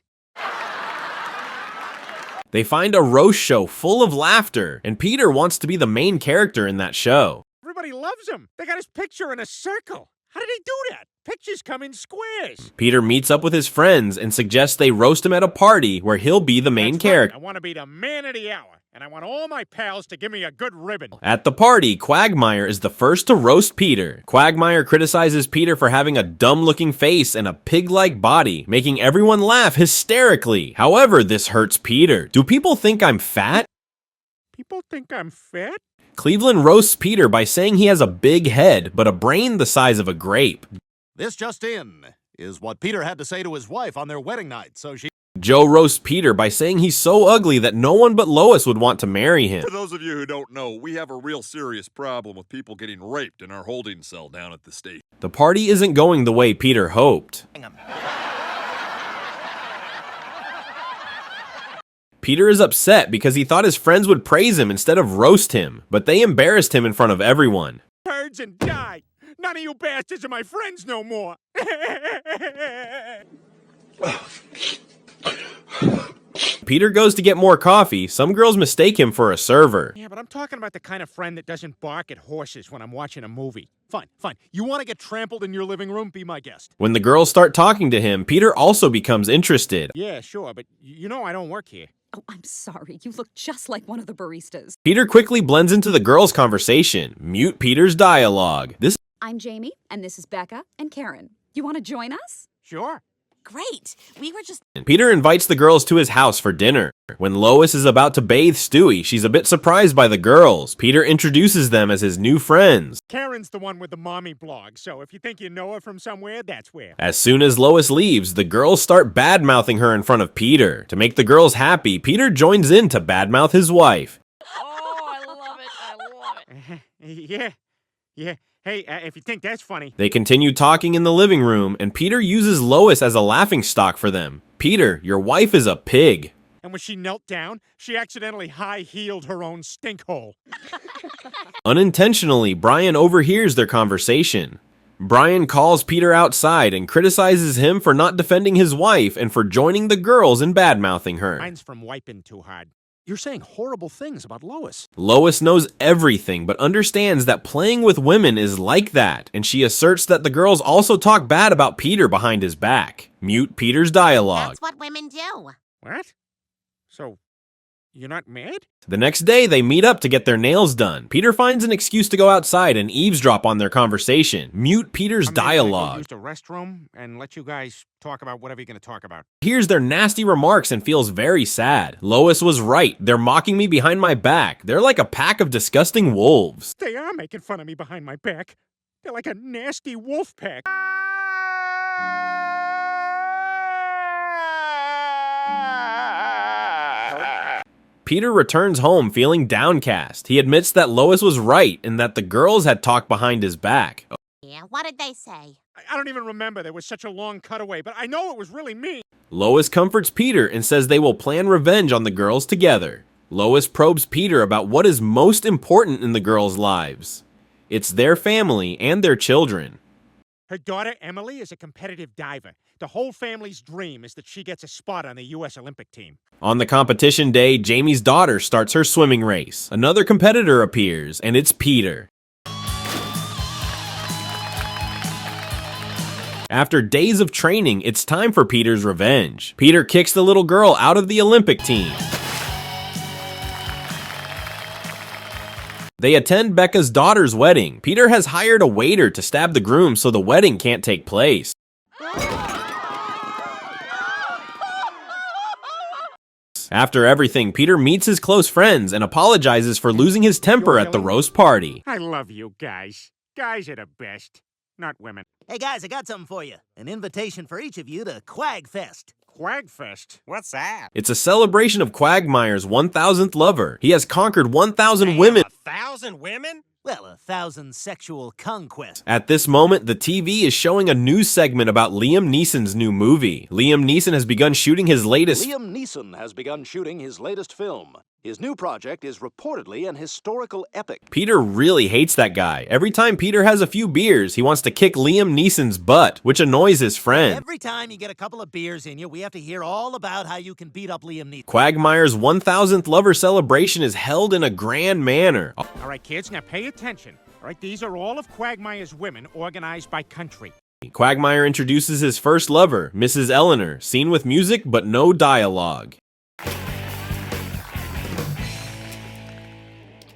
They find a roast show full of laughter, and Peter wants to be the main character in that show. Everybody loves him. They got his picture in a circle. How did they do that? Pictures come in squares. Peter meets up with his friends and suggests they roast him at a party where he'll be the main character. I want to be the man of the hour, and I want all my pals to give me a good ribbon. At the party, Quagmire is the first to roast Peter. Quagmire criticizes Peter for having a dumb-looking face and a pig-like body, making everyone laugh hysterically. However, this hurts Peter. Do people think I'm fat? People think I'm fat? Cleveland roasts Peter by saying he has a big head, but a brain the size of a grape. This just in is what Peter had to say to his wife on their wedding night, so she... Joe roasts Peter by saying he's so ugly that no one but Lois would want to marry him. For those of you who don't know, we have a real serious problem with people getting raped in our holding cell down at the station. The party isn't going the way Peter hoped. Peter is upset because he thought his friends would praise him instead of roast him, but they embarrassed him in front of everyone. Turds and die. None of you bastards are my friends no more. Peter goes to get more coffee. Some girls mistake him for a server. Yeah, but I'm talking about the kind of friend that doesn't bark at horses when I'm watching a movie. Fine. You want to get trampled in your living room? Be my guest. When the girls start talking to him, Peter also becomes interested. Yeah, sure, but you know I don't work here. Oh, I'm sorry. You look just like one of the baristas. Peter quickly blends into the girls' conversation. Mute Peter's dialogue. I'm Jamie, and this is Becca and Karen. You want to join us? Sure. Great. We were just... Peter invites the girls to his house for dinner. When Lois is about to bathe Stewie, she's a bit surprised by the girls. Peter introduces them as his new friends. Karen's the one with the mommy blog, so if you think you know her from somewhere, that's where. As soon as Lois leaves, the girls start bad-mouthing her in front of Peter. To make the girls happy, Peter joins in to badmouth his wife. Oh, I love it. I love it. Yeah. Hey, if you think that's funny. They continue talking in the living room, and Peter uses Lois as a laughingstock for them. Peter, your wife is a pig. And when she knelt down, she accidentally high-heeled her own stink hole. Unintentionally, Brian overhears their conversation. Brian calls Peter outside and criticizes him for not defending his wife and for joining the girls in badmouthing her. Mine's from wiping too hard. You're saying horrible things about Lois. Lois knows everything, but understands that playing with women is like that, and she asserts that the girls also talk bad about Peter behind his back. Mute Peter's dialogue. That's what women do. What? So, you're not mad? The next day, they meet up to get their nails done. Peter finds an excuse to go outside and eavesdrop on their conversation. Mute Peter's dialogue. Use the restroom and let you guys talk about whatever you're going to talk about. Hears their nasty remarks and feels very sad. Lois was right. They're mocking me behind my back. They're like a pack of disgusting wolves. They are making fun of me behind my back. They're like a nasty wolf pack. Peter returns home feeling downcast. He admits that Lois was right and that the girls had talked behind his back. Yeah, what did they say? I don't even remember. There was such a long cutaway, but I know it was really me. Lois comforts Peter and says they will plan revenge on the girls together. Lois probes Peter about what is most important in the girls' lives. It's their family and their children. Her daughter, Emily, is a competitive diver. The whole family's dream is that she gets a spot on the U.S. Olympic team. On the competition day, Jamie's daughter starts her swimming race. Another competitor appears, and it's Peter. After days of training, it's time for Peter's revenge. Peter kicks the little girl out of the Olympic team. They attend Becca's daughter's wedding. Peter has hired a waiter to stab the groom so the wedding can't take place. After everything, Peter meets his close friends and apologizes for losing his temper at the roast party. I love you guys. Guys are the best, not women. Hey guys, I got something for you. An invitation for each of you to Quagfest. Quagfest? What's that? It's a celebration of Quagmire's 1,000th lover. He has conquered 1,000 women. 1,000 women? Well, 1,000 sexual conquests. At this moment, the TV is showing a news segment about Liam Neeson's new movie. Liam Neeson has begun shooting his latest film. His new project is reportedly an historical epic. Peter really hates that guy. Every time Peter has a few beers, he wants to kick Liam Neeson's butt, which annoys his friend. Every time you get a couple of beers in you, we have to hear all about how you can beat up Liam Neeson. Quagmire's 1000th lover celebration is held in a grand manner. All right, kids, now pay attention. All right, these are all of Quagmire's women organized by country. Quagmire introduces his first lover, Mrs. Eleanor, seen with music but no dialogue.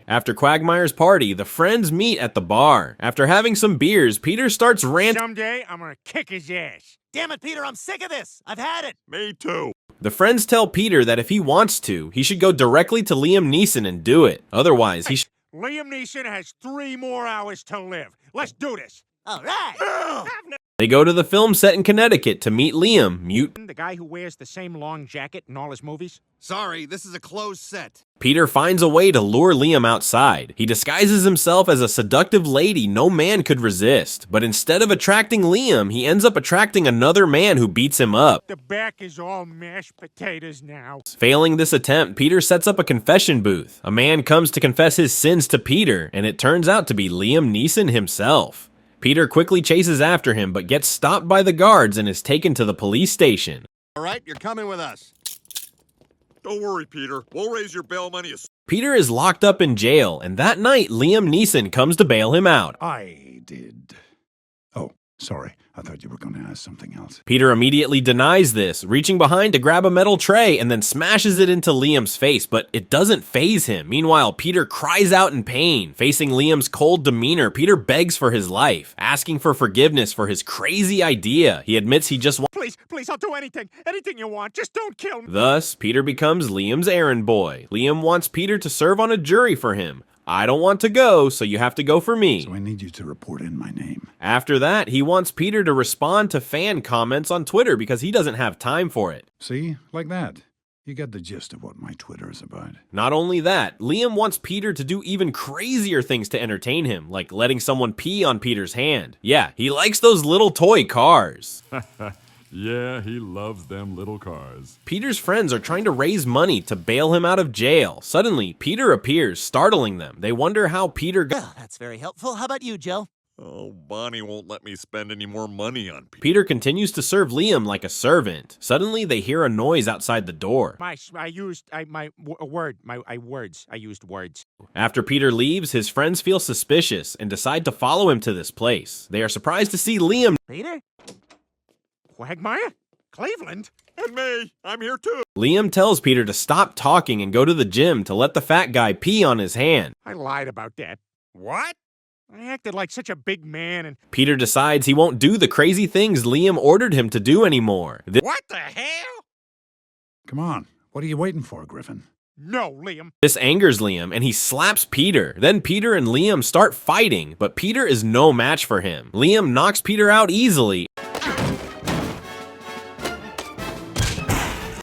After Quagmire's party, the friends meet at the bar. After having some beers, Peter starts ranting. Someday, I'm gonna kick his ass. Damn it, Peter, I'm sick of this. I've had it. Me too. The friends tell Peter that if he wants to, he should go directly to Liam Neeson and do it. Otherwise, he Liam Neeson has 3 more hours to live. Let's do this. All right. They go to the film set in Connecticut to meet Liam, The guy who wears the same long jacket in all his movies? Sorry, this is a closed set. Peter finds a way to lure Liam outside. He disguises himself as a seductive lady no man could resist. But instead of attracting Liam, he ends up attracting another man who beats him up. The back is all mashed potatoes now. Failing this attempt, Peter sets up a confession booth. A man comes to confess his sins to Peter, and it turns out to be Liam Neeson himself. Peter quickly chases after him, but gets stopped by the guards and is taken to the police station. All right, you're coming with us. Don't worry, Peter. We'll raise your bail money as... Peter is locked up in jail, and that night, Liam Neeson comes to bail him out. I did. Oh, sorry. I thought you were going to ask something else. Peter immediately denies this, reaching behind to grab a metal tray and then smashes it into Liam's face, but it doesn't faze him. Meanwhile, Peter cries out in pain. Facing Liam's cold demeanor, Peter begs for his life, asking for forgiveness for his crazy idea. He admits he just wants... Please, I'll do anything. Anything you want. Just don't kill me. Thus, Peter becomes Liam's errand boy. Liam wants Peter to serve on a jury for him. I don't want to go, so you have to go for me. So I need you to report in my name. After that, he wants Peter to respond to fan comments on Twitter because he doesn't have time for it. See? Like that. You get the gist of what my Twitter is about. Not only that, Liam wants Peter to do even crazier things to entertain him, like letting someone pee on Peter's hand. Yeah, he likes those little toy cars. Yeah, he loves them little cars. Peter's friends are trying to raise money to bail him out of jail. Suddenly, Peter appears, startling them. They wonder how Peter got... Well, that's very helpful. How about you, Joe? Oh, Bonnie won't let me spend any more money on Peter. Peter continues to serve Liam like a servant. Suddenly, they hear a noise outside the door. I used words. After Peter leaves, his friends feel suspicious and decide to follow him to this place. They are surprised to see Liam... Peter? Quagmire? Cleveland? And me. I'm here too. Liam tells Peter to stop talking and go to the gym to let the fat guy pee on his hand. I lied about that. What? I acted like such a big man and... Peter decides he won't do the crazy things Liam ordered him to do anymore. What the hell? Come on. What are you waiting for, Griffin? No, Liam. This angers Liam, and he slaps Peter. Then Peter and Liam start fighting, but Peter is no match for him. Liam knocks Peter out easily,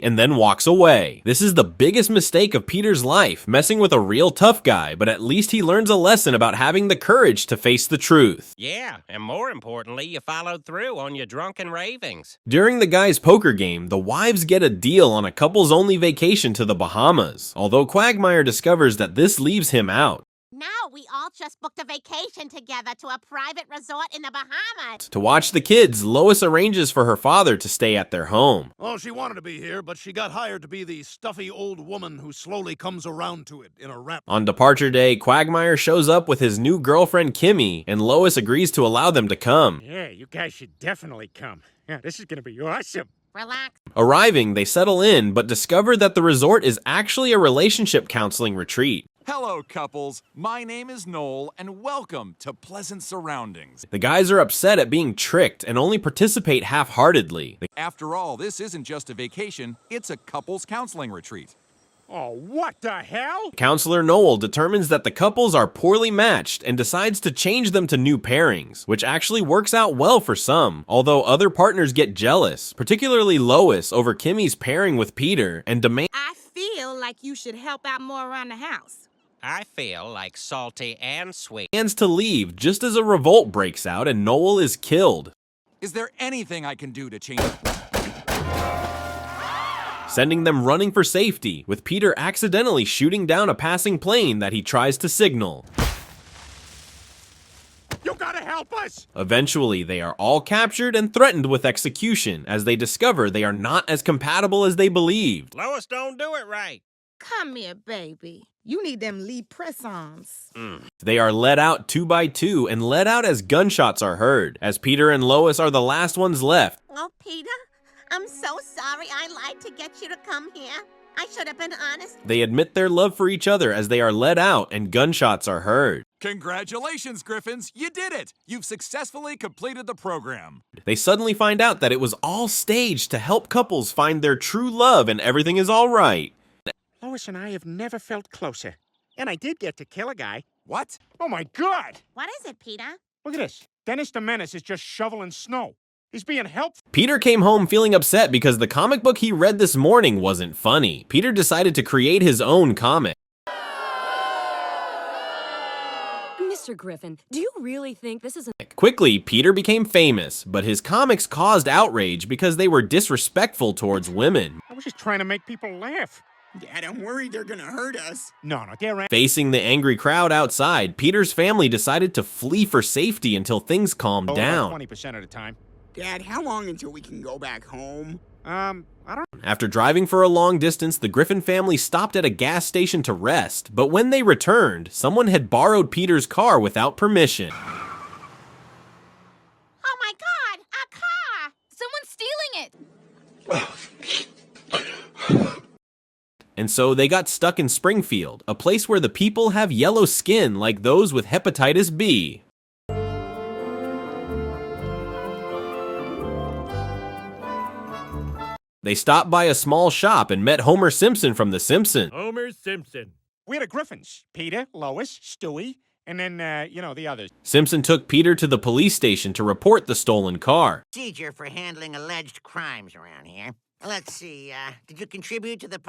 and then walks away. This is the biggest mistake of Peter's life, messing with a real tough guy, but at least he learns a lesson about having the courage to face the truth. Yeah, and more importantly, you followed through on your drunken ravings. During the guy's poker game, the wives get a deal on a couples-only vacation to the Bahamas, although Quagmire discovers that this leaves him out. Now we all just booked a vacation together to a private resort in the Bahamas. To watch the kids, Lois arranges for her father to stay at their home. Oh, she wanted to be here, but she got hired to be the stuffy old woman who slowly comes around to it in a wrap. On departure day, Quagmire shows up with his new girlfriend Kimmy, and Lois agrees to allow them to come. Yeah, you guys should definitely come. Yeah, this is gonna be awesome. Relax. Arriving, they settle in, but discover that the resort is actually a relationship counseling retreat. Hello, couples. My name is Noel, and welcome to Pleasant Surroundings. The guys are upset at being tricked and only participate half-heartedly. After all, this isn't just a vacation, it's a couples counseling retreat. Oh, what the hell? Counselor Noel determines that the couples are poorly matched and decides to change them to new pairings, which actually works out well for some, although other partners get jealous, particularly Lois over Kimmy's pairing with Peter, and demand... I feel like you should help out more around the house. I feel like salty and sweet. Demands to leave just as a revolt breaks out and Noel is killed. Is there anything I can do to change? sending them running for safety, with Peter accidentally shooting down a passing plane that he tries to signal. You gotta help us! Eventually, they are all captured and threatened with execution as they discover they are not as compatible as they believed. Lois don't do it right. Come here, baby. You need them lead press-ons. They are led out 2 by 2 and let out as gunshots are heard, as Peter and Lois are the last ones left. Oh, Peter, I'm so sorry I lied to get you to come here. I should have been honest. They admit their love for each other as they are led out and gunshots are heard. Congratulations, Griffins! You did it! You've successfully completed the program. They suddenly find out that it was all staged to help couples find their true love and everything is all right. Lois and I have never felt closer. And I did get to kill a guy. What? Oh my God! What is it, Peter? Look at this. Dennis the Menace is just shoveling snow. He's being helpful. Peter came home feeling upset because the comic book he read this morning wasn't funny. Peter decided to create his own comic. Mr. Griffin, do you really think this is Quickly, Peter became famous, but his comics caused outrage because they were disrespectful towards women. I was just trying to make people laugh. Dad, I'm worried they're gonna hurt us. No, they're... Facing the angry crowd outside, Peter's family decided to flee for safety until things calmed down. 20% of the time. Dad, how long until we can go back home? I don't... After driving for a long distance, the Griffin family stopped at a gas station to rest, but when they returned, someone had borrowed Peter's car without permission. Oh my God, a car! someone stealing it? And so they got stuck in Springfield, a place where the people have yellow skin like those with hepatitis B. They stopped by a small shop and met Homer Simpson from The Simpsons. Homer Simpson. We're the Griffins. Peter, Lois, Stewie, and then, the others. Simpson took Peter to the police station to report the stolen car. Procedure for handling alleged crimes around here. Let's see, did you contribute to the...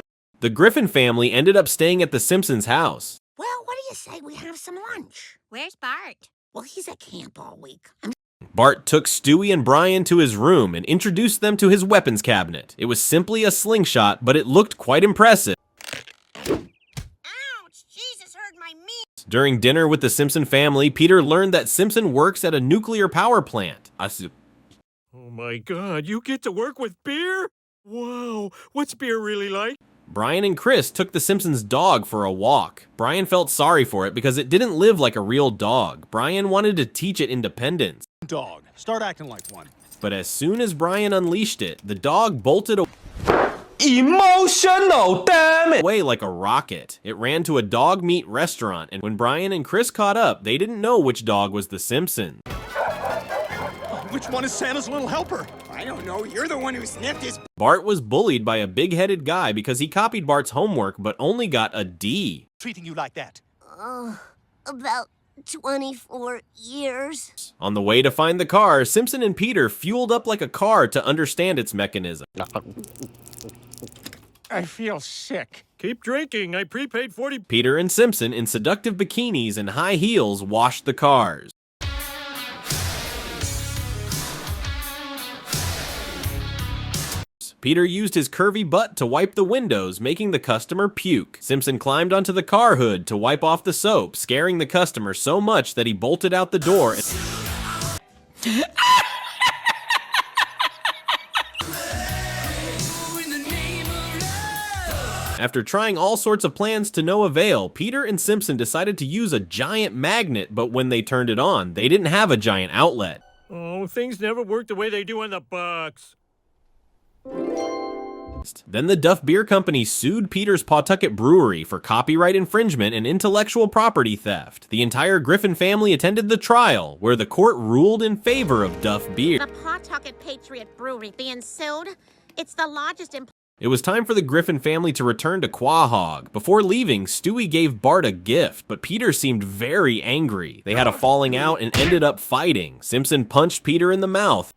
The Griffin family ended up staying at the Simpsons' house. Well, what do you say we have some lunch? Where's Bart? Well, he's at camp all week. Bart took Stewie and Brian to his room and introduced them to his weapons cabinet. It was simply a slingshot, but it looked quite impressive. Ouch! Jesus hurt my knee! During dinner with the Simpson family, Peter learned that Simpson works at a nuclear power plant. Oh my God, you get to work with beer? Wow, what's beer really like? Brian and Chris took the Simpsons' dog for a walk. Brian felt sorry for it because it didn't live like a real dog. Brian wanted to teach it independence. Dog, start acting like one. But as soon as Brian unleashed it, the dog bolted Emotional, damn it! away like a rocket. It ran to a dog meat restaurant, and when Brian and Chris caught up, they didn't know which dog was the Simpson. Which one is Santa's little helper? I don't know, you're the one who sniffed his... Bart was bullied by a big-headed guy because he copied Bart's homework but only got a D. Treating you like that. About 24 years. On the way to find the car, Simpson and Peter fueled up like a car to understand its mechanism. I feel sick. Keep drinking. I prepaid 40... Peter and Simpson, in seductive bikinis and high heels, washed the cars. Peter used his curvy butt to wipe the windows, making the customer puke. Simpson climbed onto the car hood to wipe off the soap, scaring the customer so much that he bolted out the door. After trying all sorts of plans to no avail, Peter and Simpson decided to use a giant magnet, but when they turned it on, they didn't have a giant outlet. Oh, things never work the way they do in the box. Then the Duff Beer Company sued Peter's Pawtucket Brewery for copyright infringement and intellectual property theft. The entire Griffin family attended the trial, where the court ruled in favor of Duff Beer. The Pawtucket Patriot Brewery being sued? It's the largest It was time for the Griffin family to return to Quahog. Before leaving, Stewie gave Bart a gift, but Peter seemed very angry. They had a falling out and ended up fighting. Simpson punched Peter in the mouth.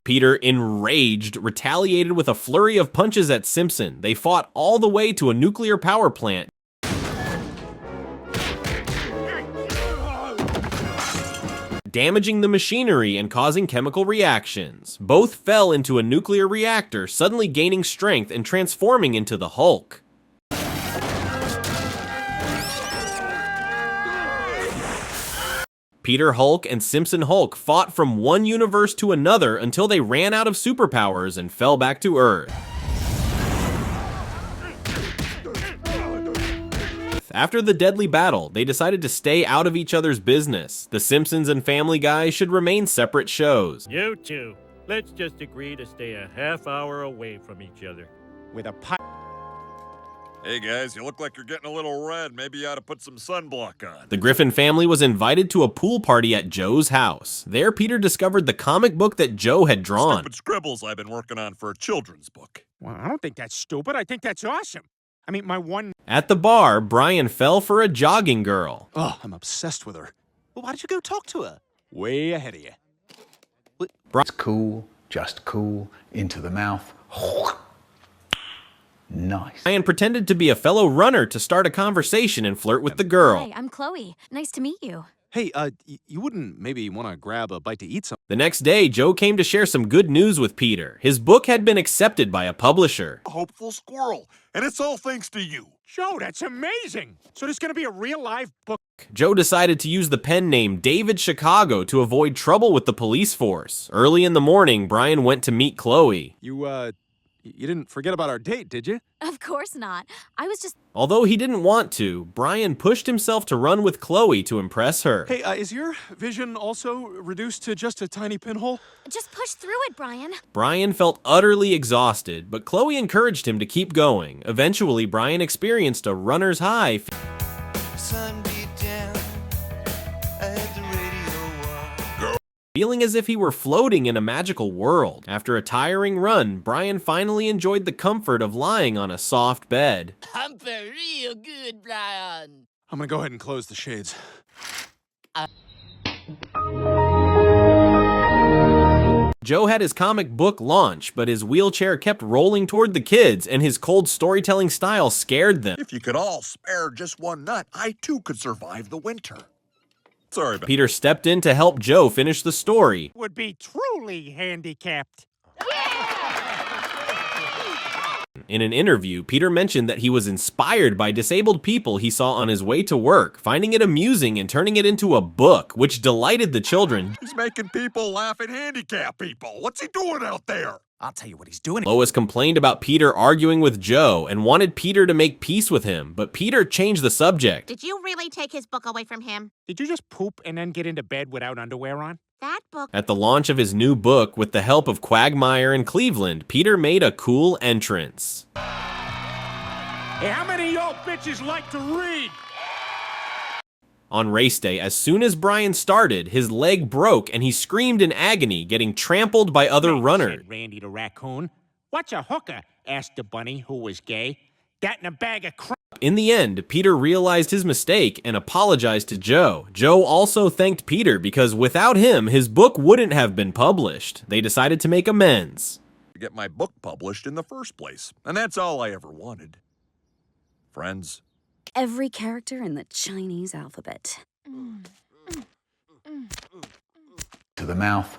Peter, enraged, retaliated with a flurry of punches at Simpson. They fought all the way to a nuclear power plant. damaging the machinery and causing chemical reactions. Both fell into a nuclear reactor, suddenly gaining strength and transforming into the Hulk. Peter Hulk and Simpson Hulk fought from one universe to another until they ran out of superpowers and fell back to Earth. After the deadly battle, they decided to stay out of each other's business. The Simpsons and Family Guy should remain separate shows. You two, let's just agree to stay a half hour away from each other. With a pipe. Hey guys, you look like you're getting a little red. Maybe you ought to put some sunblock on. The Griffin family was invited to a pool party at Joe's house. There, Peter discovered the comic book that Joe had drawn. Stupid scribbles I've been working on for a children's book. Well, I don't think that's stupid. I think that's awesome. I mean, my one... At the bar, Brian fell for a jogging girl. Oh, I'm obsessed with her. Well, why did you go talk to her? Way ahead of you. It's cool, just cool, into the mouth. Nice. Brian pretended to be a fellow runner to start a conversation and flirt with the girl. Hi, I'm Chloe. Nice to meet you. Hey, you wouldn't maybe want to grab a bite to eat something? The next day, Joe came to share some good news with Peter. His book had been accepted by a publisher. A hopeful squirrel, and it's all thanks to you. Joe, that's amazing. So there's going to be a real live book. Joe decided to use the pen name David Chicago to avoid trouble with the police force. Early in the morning, Brian went to meet Chloe. You didn't forget about our date, did you? Of course not. I was just... Although he didn't want to, Brian pushed himself to run with Chloe to impress her. Hey, is your vision also reduced to just a tiny pinhole? Just push through it, Brian. Brian felt utterly exhausted, but Chloe encouraged him to keep going. Eventually, Brian experienced a runner's high. Feeling as if he were floating in a magical world. After a tiring run, Brian finally enjoyed the comfort of lying on a soft bed. I'm for real good, Brian. I'm gonna go ahead and close the shades. Joe had his comic book launch, but his wheelchair kept rolling toward the kids, and his cold storytelling style scared them. If you could all spare just one nut, I too could survive the winter. Sorry about Peter stepped in to help Joe finish the story. Would be truly handicapped. In an interview, Peter mentioned that he was inspired by disabled people he saw on his way to work, finding it amusing and turning it into a book, which delighted the children. He's making people laugh at handicapped people. What's he doing out there? I'll tell you what he's doing. Lois complained about Peter arguing with Joe and wanted Peter to make peace with him, but Peter changed the subject. Did you really take his book away from him? Did you just poop and then get into bed without underwear on? That book... At the launch of his new book, with the help of Quagmire and Cleveland, Peter made a cool entrance. Hey, how many of y'all bitches like to read? On race day, as soon as Brian started, his leg broke and he screamed in agony, getting trampled by other runners. Said Randy the raccoon. What's a hooker? Asked the bunny, who was gay. That in a bag of crap. In the end, Peter realized his mistake and apologized to Joe. Joe also thanked Peter because without him, his book wouldn't have been published. They decided to make amends. To get my book published in the first place, and that's all I ever wanted. Friends. Every character in the Chinese alphabet. To the mouth.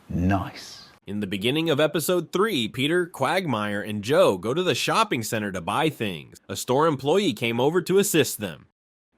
Nice. In the beginning of episode 3, Peter, Quagmire, and Joe go to the shopping center to buy things. A store employee came over to assist them.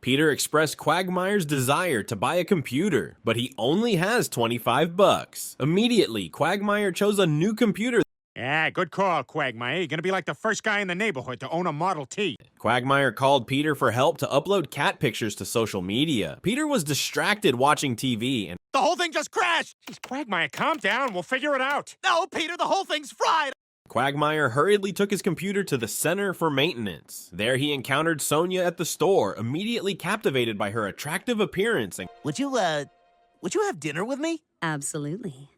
Peter expressed Quagmire's desire to buy a computer, but he only has $25. Immediately, Quagmire chose a new computer. Yeah, good call, Quagmire. You're gonna be like the first guy in the neighborhood to own a Model T. Quagmire called Peter for help to upload cat pictures to social media. Peter was distracted watching TV and The whole thing just crashed! Jeez, Quagmire, calm down. We'll figure it out. No, Peter, the whole thing's fried! Quagmire hurriedly took his computer to the center for maintenance. There he encountered Sonia at the store, immediately captivated by her attractive appearance. And Would you have dinner with me? Absolutely.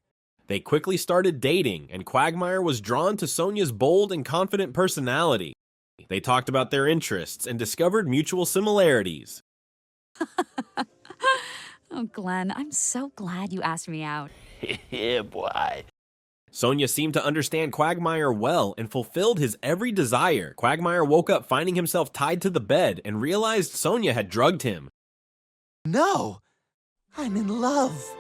they quickly started dating, and Quagmire was drawn to Sonia's bold and confident personality. They talked about their interests and discovered mutual similarities. Oh, Glenn, I'm so glad you asked me out. Yeah, boy. Sonia seemed to understand Quagmire well and fulfilled his every desire. Quagmire woke up finding himself tied to the bed and realized Sonia had drugged him. No! I'm in love.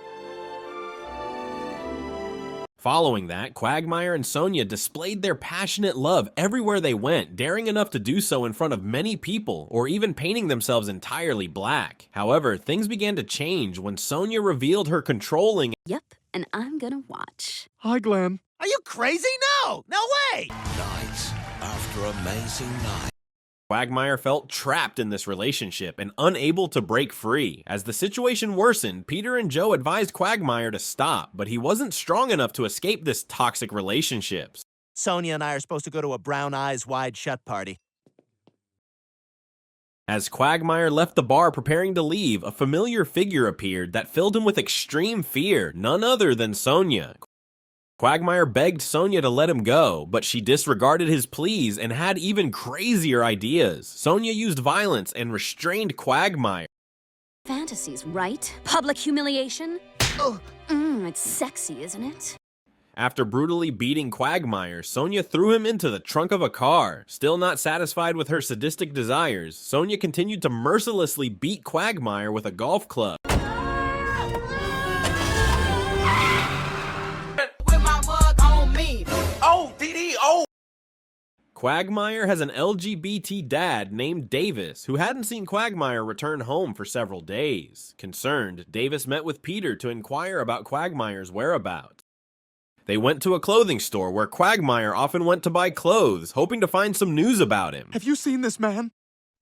Following that, Quagmire and Sonia displayed their passionate love everywhere they went, daring enough to do so in front of many people, or even painting themselves entirely black. However, things began to change when Sonia revealed her controlling. Yep, and I'm gonna watch. Hi, Glenn. Are you crazy? No! No way! Night after amazing night. Quagmire felt trapped in this relationship and unable to break free. As the situation worsened, Peter and Joe advised Quagmire to stop, but he wasn't strong enough to escape this toxic relationship. Sonia and I are supposed to go to a brown eyes wide shut party. As Quagmire left the bar preparing to leave, a familiar figure appeared that filled him with extreme fear, none other than Sonia. Quagmire begged Sonia to let him go, but she disregarded his pleas and had even crazier ideas. Sonia used violence and restrained Quagmire. Fantasies, right? Public humiliation? It's sexy, isn't it? After brutally beating Quagmire, Sonia threw him into the trunk of a car. Still not satisfied with her sadistic desires, Sonia continued to mercilessly beat Quagmire with a golf club. Quagmire has an LGBT dad named Davis, who hadn't seen Quagmire return home for several days. Concerned, Davis met with Peter to inquire about Quagmire's whereabouts. They went to a clothing store where Quagmire often went to buy clothes, hoping to find some news about him. Have you seen this man?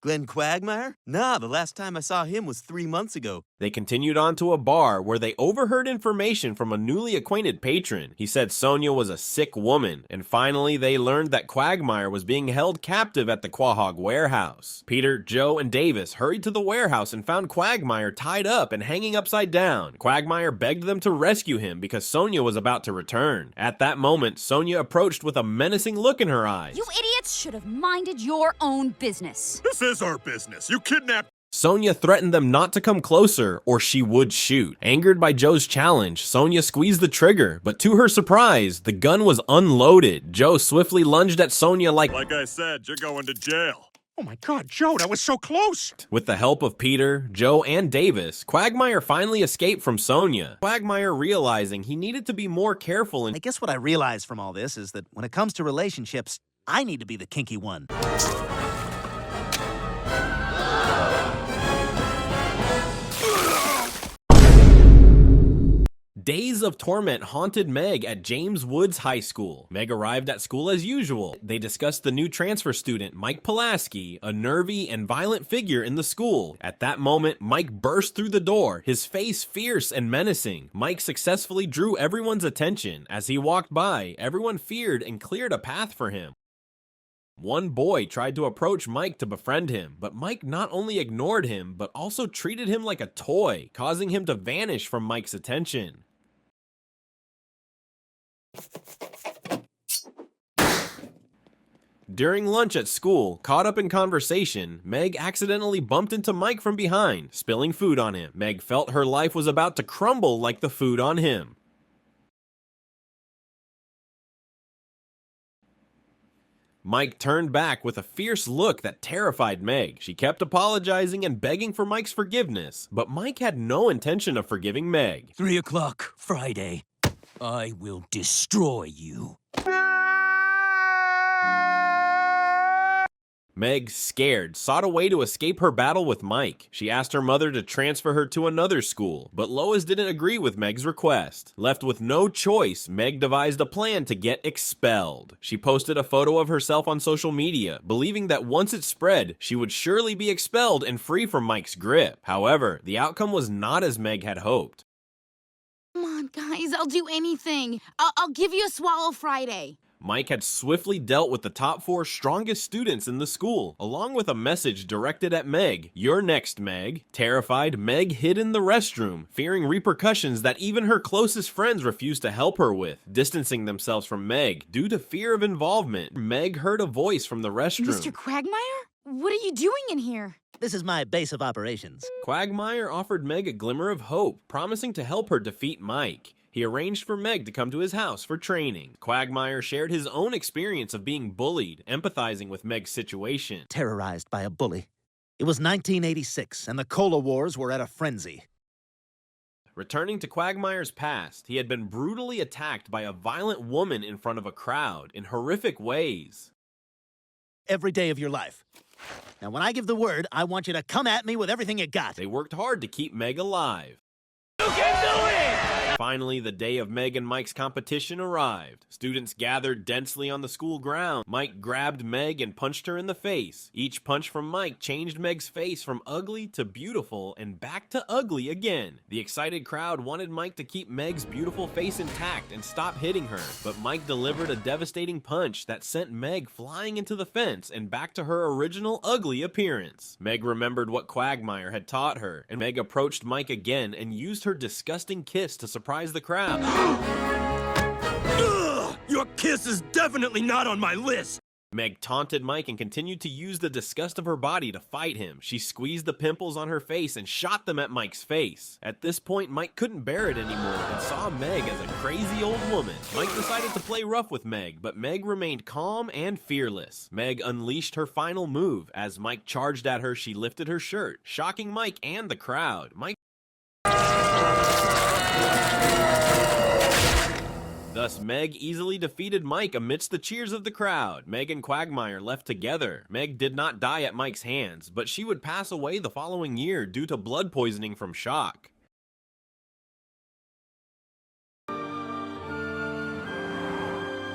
Glenn Quagmire? Nah, the last time I saw him was 3 months ago. They continued on to a bar where they overheard information from a newly acquainted patron. He said Sonia was a sick woman, and finally they learned that Quagmire was being held captive at the Quahog warehouse. Peter, Joe, and Davis hurried to the warehouse and found Quagmire tied up and hanging upside down. Quagmire begged them to rescue him because Sonia was about to return. At that moment, Sonia approached with a menacing look in her eyes. You idiots should have minded your own business. This is our business. You kidnapped. Sonia threatened them not to come closer or she would shoot. Angered by Joe's challenge, Sonia squeezed the trigger, but to her surprise, the gun was unloaded. Joe swiftly lunged at Sonia like I said, you're going to jail. Oh my God, Joe, that was so close! With the help of Peter, Joe, and Davis, Quagmire finally escaped from Sonia. Quagmire realizing he needed to be more careful and I guess what I realized from all this is that when it comes to relationships, I need to be the kinky one. Days of torment haunted Meg at James Woods High School. Meg arrived at school as usual. They discussed the new transfer student, Mike Pulaski, a nervy and violent figure in the school. At that moment, Mike burst through the door, his face fierce and menacing. Mike successfully drew everyone's attention. As he walked by, everyone feared and cleared a path for him. One boy tried to approach Mike to befriend him, but Mike not only ignored him, but also treated him like a toy, causing him to vanish from Mike's attention. During lunch at school, caught up in conversation, Meg accidentally bumped into Mike from behind, spilling food on him. Meg felt her life was about to crumble like the food on him. Mike turned back with a fierce look that terrified Meg. She kept apologizing and begging for Mike's forgiveness, but Mike had no intention of forgiving Meg. 3 o'clock, Friday. I will destroy you. Meg, scared, sought a way to escape her battle with Mike. She asked her mother to transfer her to another school, but Lois didn't agree with Meg's request. Left with no choice, Meg devised a plan to get expelled. She posted a photo of herself on social media, believing that once it spread, she would surely be expelled and free from Mike's grip. However, the outcome was not as Meg had hoped. Come on, guys, I'll do anything. I'll give you a swallow Friday. Mike had swiftly dealt with the top 4 strongest students in the school, along with a message directed at Meg. You're next, Meg. Terrified, Meg hid in the restroom, fearing repercussions that even her closest friends refused to help her with, distancing themselves from Meg due to fear of involvement. Meg heard a voice from the restroom. Mr. Quagmire? What are you doing in here? This is my base of operations. Quagmire offered Meg a glimmer of hope, promising to help her defeat Mike. He arranged for Meg to come to his house for training. Quagmire shared his own experience of being bullied, empathizing with Meg's situation. Terrorized by a bully. It was 1986, and the Cola Wars were at a frenzy. Returning to Quagmire's past, he had been brutally attacked by a violent woman in front of a crowd in horrific ways. Every day of your life. Now, when I give the word, I want you to come at me with everything you got. They worked hard to keep Meg alive. You can do it! Finally, the day of Meg and Mike's competition arrived. Students gathered densely on the school ground. Mike grabbed Meg and punched her in the face. Each punch from Mike changed Meg's face from ugly to beautiful and back to ugly again. The excited crowd wanted Mike to keep Meg's beautiful face intact and stop hitting her, but Mike delivered a devastating punch that sent Meg flying into the fence and back to her original ugly appearance. Meg remembered what Quagmire had taught her, and Meg approached Mike again and used her disgusting kiss to surprise the crowd. Your kiss is definitely not on my list! Meg taunted Mike and continued to use the disgust of her body to fight him. She squeezed the pimples on her face and shot them at Mike's face. At this point, Mike couldn't bear it anymore and saw Meg as a crazy old woman. Mike decided to play rough with Meg, but Meg remained calm and fearless. Meg unleashed her final move. As Mike charged at her, she lifted her shirt, shocking Mike and the crowd. Thus, Meg easily defeated Mike amidst the cheers of the crowd. Meg and Quagmire left together. Meg did not die at Mike's hands, but she would pass away the following year due to blood poisoning from shock.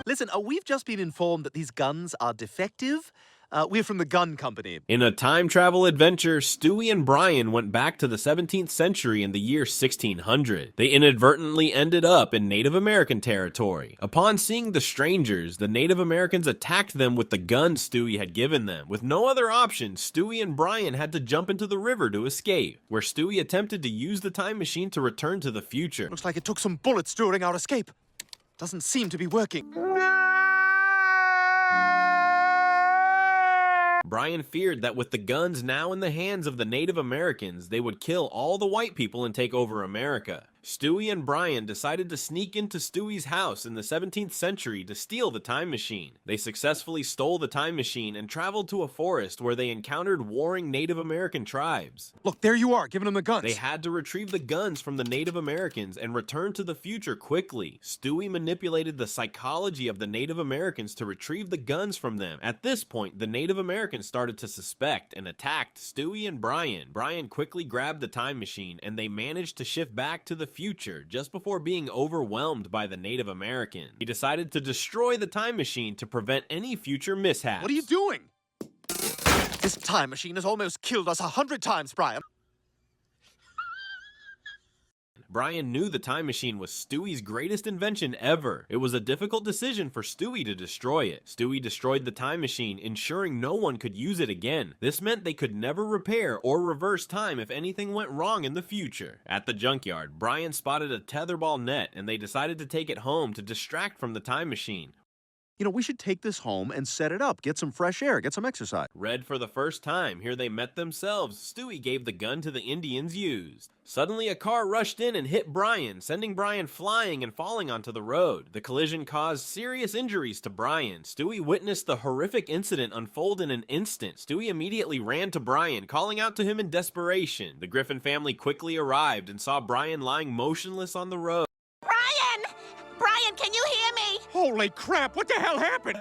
Listen, we've just been informed that these guns are defective. We're from the gun company. In a time travel adventure, Stewie and Brian went back to the 17th century in the year 1600. They inadvertently ended up in Native American territory. Upon seeing the strangers, the Native Americans attacked them with the guns Stewie had given them. With no other option, Stewie and Brian had to jump into the river to escape, where Stewie attempted to use the time machine to return to the future. Looks like it took some bullets during our escape. Doesn't seem to be working. Brian feared that with the guns now in the hands of the Native Americans, they would kill all the white people and take over America. Stewie and Brian decided to sneak into Stewie's house in the 17th century to steal the time machine. They successfully stole the time machine and traveled to a forest where they encountered warring Native American tribes. Look, there you are, giving them the guns. They had to retrieve the guns from the Native Americans and return to the future quickly. Stewie manipulated the psychology of the Native Americans to retrieve the guns from them. At this point, the Native Americans started to suspect and attacked Stewie and Brian. Brian quickly grabbed the time machine and they managed to shift back to the future just before being overwhelmed by the Native Americans. He decided to destroy the time machine to prevent any future mishaps. What are you doing? This time machine has almost killed us 100 times, Brian. Brian knew the time machine was Stewie's greatest invention ever. It was a difficult decision for Stewie to destroy it. Stewie destroyed the time machine, ensuring no one could use it again. This meant they could never repair or reverse time if anything went wrong in the future. At the junkyard, Brian spotted a tetherball net and they decided to take it home to distract from the time machine. You know, we should take this home and set it up, get some fresh air, get some exercise. Read for the first time, here they met themselves. Stewie gave the gun to the Indians used. Suddenly, a car rushed in and hit Brian, sending Brian flying and falling onto the road. The collision caused serious injuries to Brian. Stewie witnessed the horrific incident unfold in an instant. Stewie immediately ran to Brian, calling out to him in desperation. The Griffin family quickly arrived and saw Brian lying motionless on the road. Brian! Brian, can you hear me? Holy crap, what the hell happened?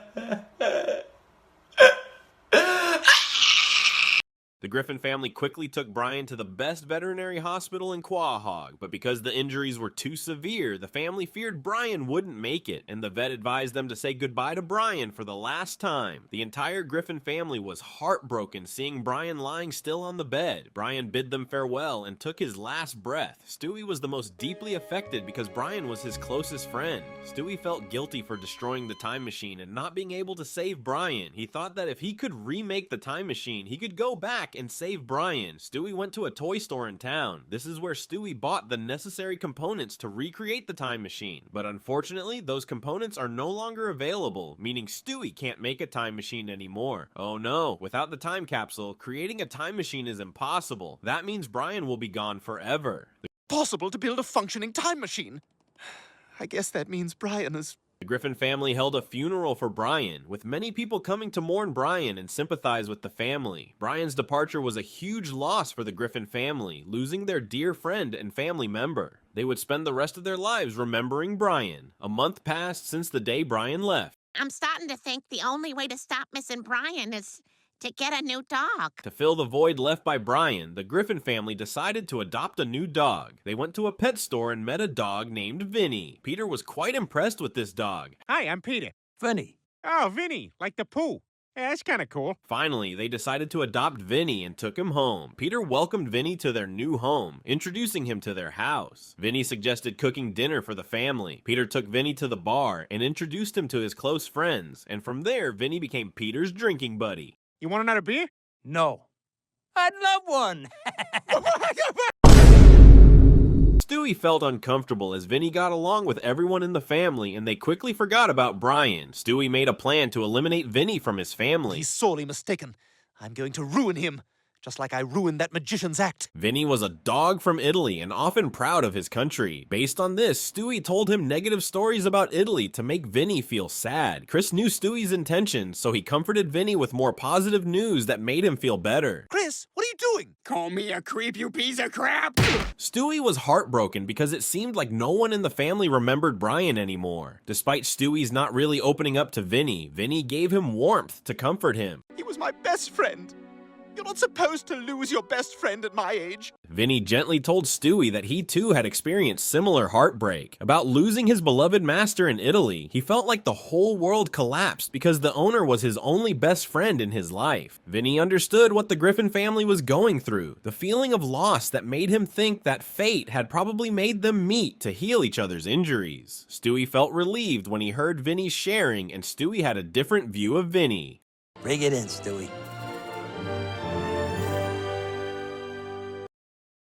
The Griffin family quickly took Brian to the best veterinary hospital in Quahog, but because the injuries were too severe, the family feared Brian wouldn't make it, and the vet advised them to say goodbye to Brian for the last time. The entire Griffin family was heartbroken seeing Brian lying still on the bed. Brian bid them farewell and took his last breath. Stewie was the most deeply affected because Brian was his closest friend. Stewie felt guilty for destroying the time machine and not being able to save Brian. He thought that if he could remake the time machine, he could go back and save Brian. Stewie went to a toy store in town. This is where Stewie bought the necessary components to recreate the time machine. But unfortunately, those components are no longer available, meaning Stewie can't make a time machine anymore. Oh no, without the time capsule, creating a time machine is impossible. That means Brian will be gone forever. Possible to build a functioning time machine? I guess that means Brian is The Griffin family held a funeral for Brian, with many people coming to mourn Brian and sympathize with the family. Brian's departure was a huge loss for the Griffin family, losing their dear friend and family member. They would spend the rest of their lives remembering Brian. A month passed since the day Brian left. I'm starting to think the only way to stop missing Brian is to get a new dog. To fill the void left by Brian, the Griffin family decided to adopt a new dog. They went to a pet store and met a dog named Vinnie. Peter was quite impressed with this dog. Hi, I'm Peter. Vinnie. Oh, Vinnie, like the poo. Yeah, that's kind of cool. Finally, they decided to adopt Vinnie and took him home. Peter welcomed Vinnie to their new home, introducing him to their house. Vinnie suggested cooking dinner for the family. Peter took Vinnie to the bar and introduced him to his close friends, and from there, Vinnie became Peter's drinking buddy. You want another beer? No. I'd love one. Stewie felt uncomfortable as Vinnie got along with everyone in the family and they quickly forgot about Brian. Stewie made a plan to eliminate Vinnie from his family. He's sorely mistaken. I'm going to ruin him, just like I ruined that magician's act. Vinnie was a dog from Italy and often proud of his country. Based on this, Stewie told him negative stories about Italy to make Vinnie feel sad. Chris knew Stewie's intentions, so he comforted Vinnie with more positive news that made him feel better. Chris, what are you doing? Call me a creep, you piece of crap! Stewie was heartbroken because it seemed like no one in the family remembered Brian anymore. Despite Stewie's not really opening up to Vinnie, Vinnie gave him warmth to comfort him. He was my best friend. You're not supposed to lose your best friend at my age. Vinnie gently told Stewie that he too had experienced similar heartbreak. About losing his beloved master in Italy, he felt like the whole world collapsed because the owner was his only best friend in his life. Vinnie understood what the Griffin family was going through, the feeling of loss that made him think that fate had probably made them meet to heal each other's injuries. Stewie felt relieved when he heard Vinnie's sharing, and Stewie had a different view of Vinnie. Bring it in, Stewie.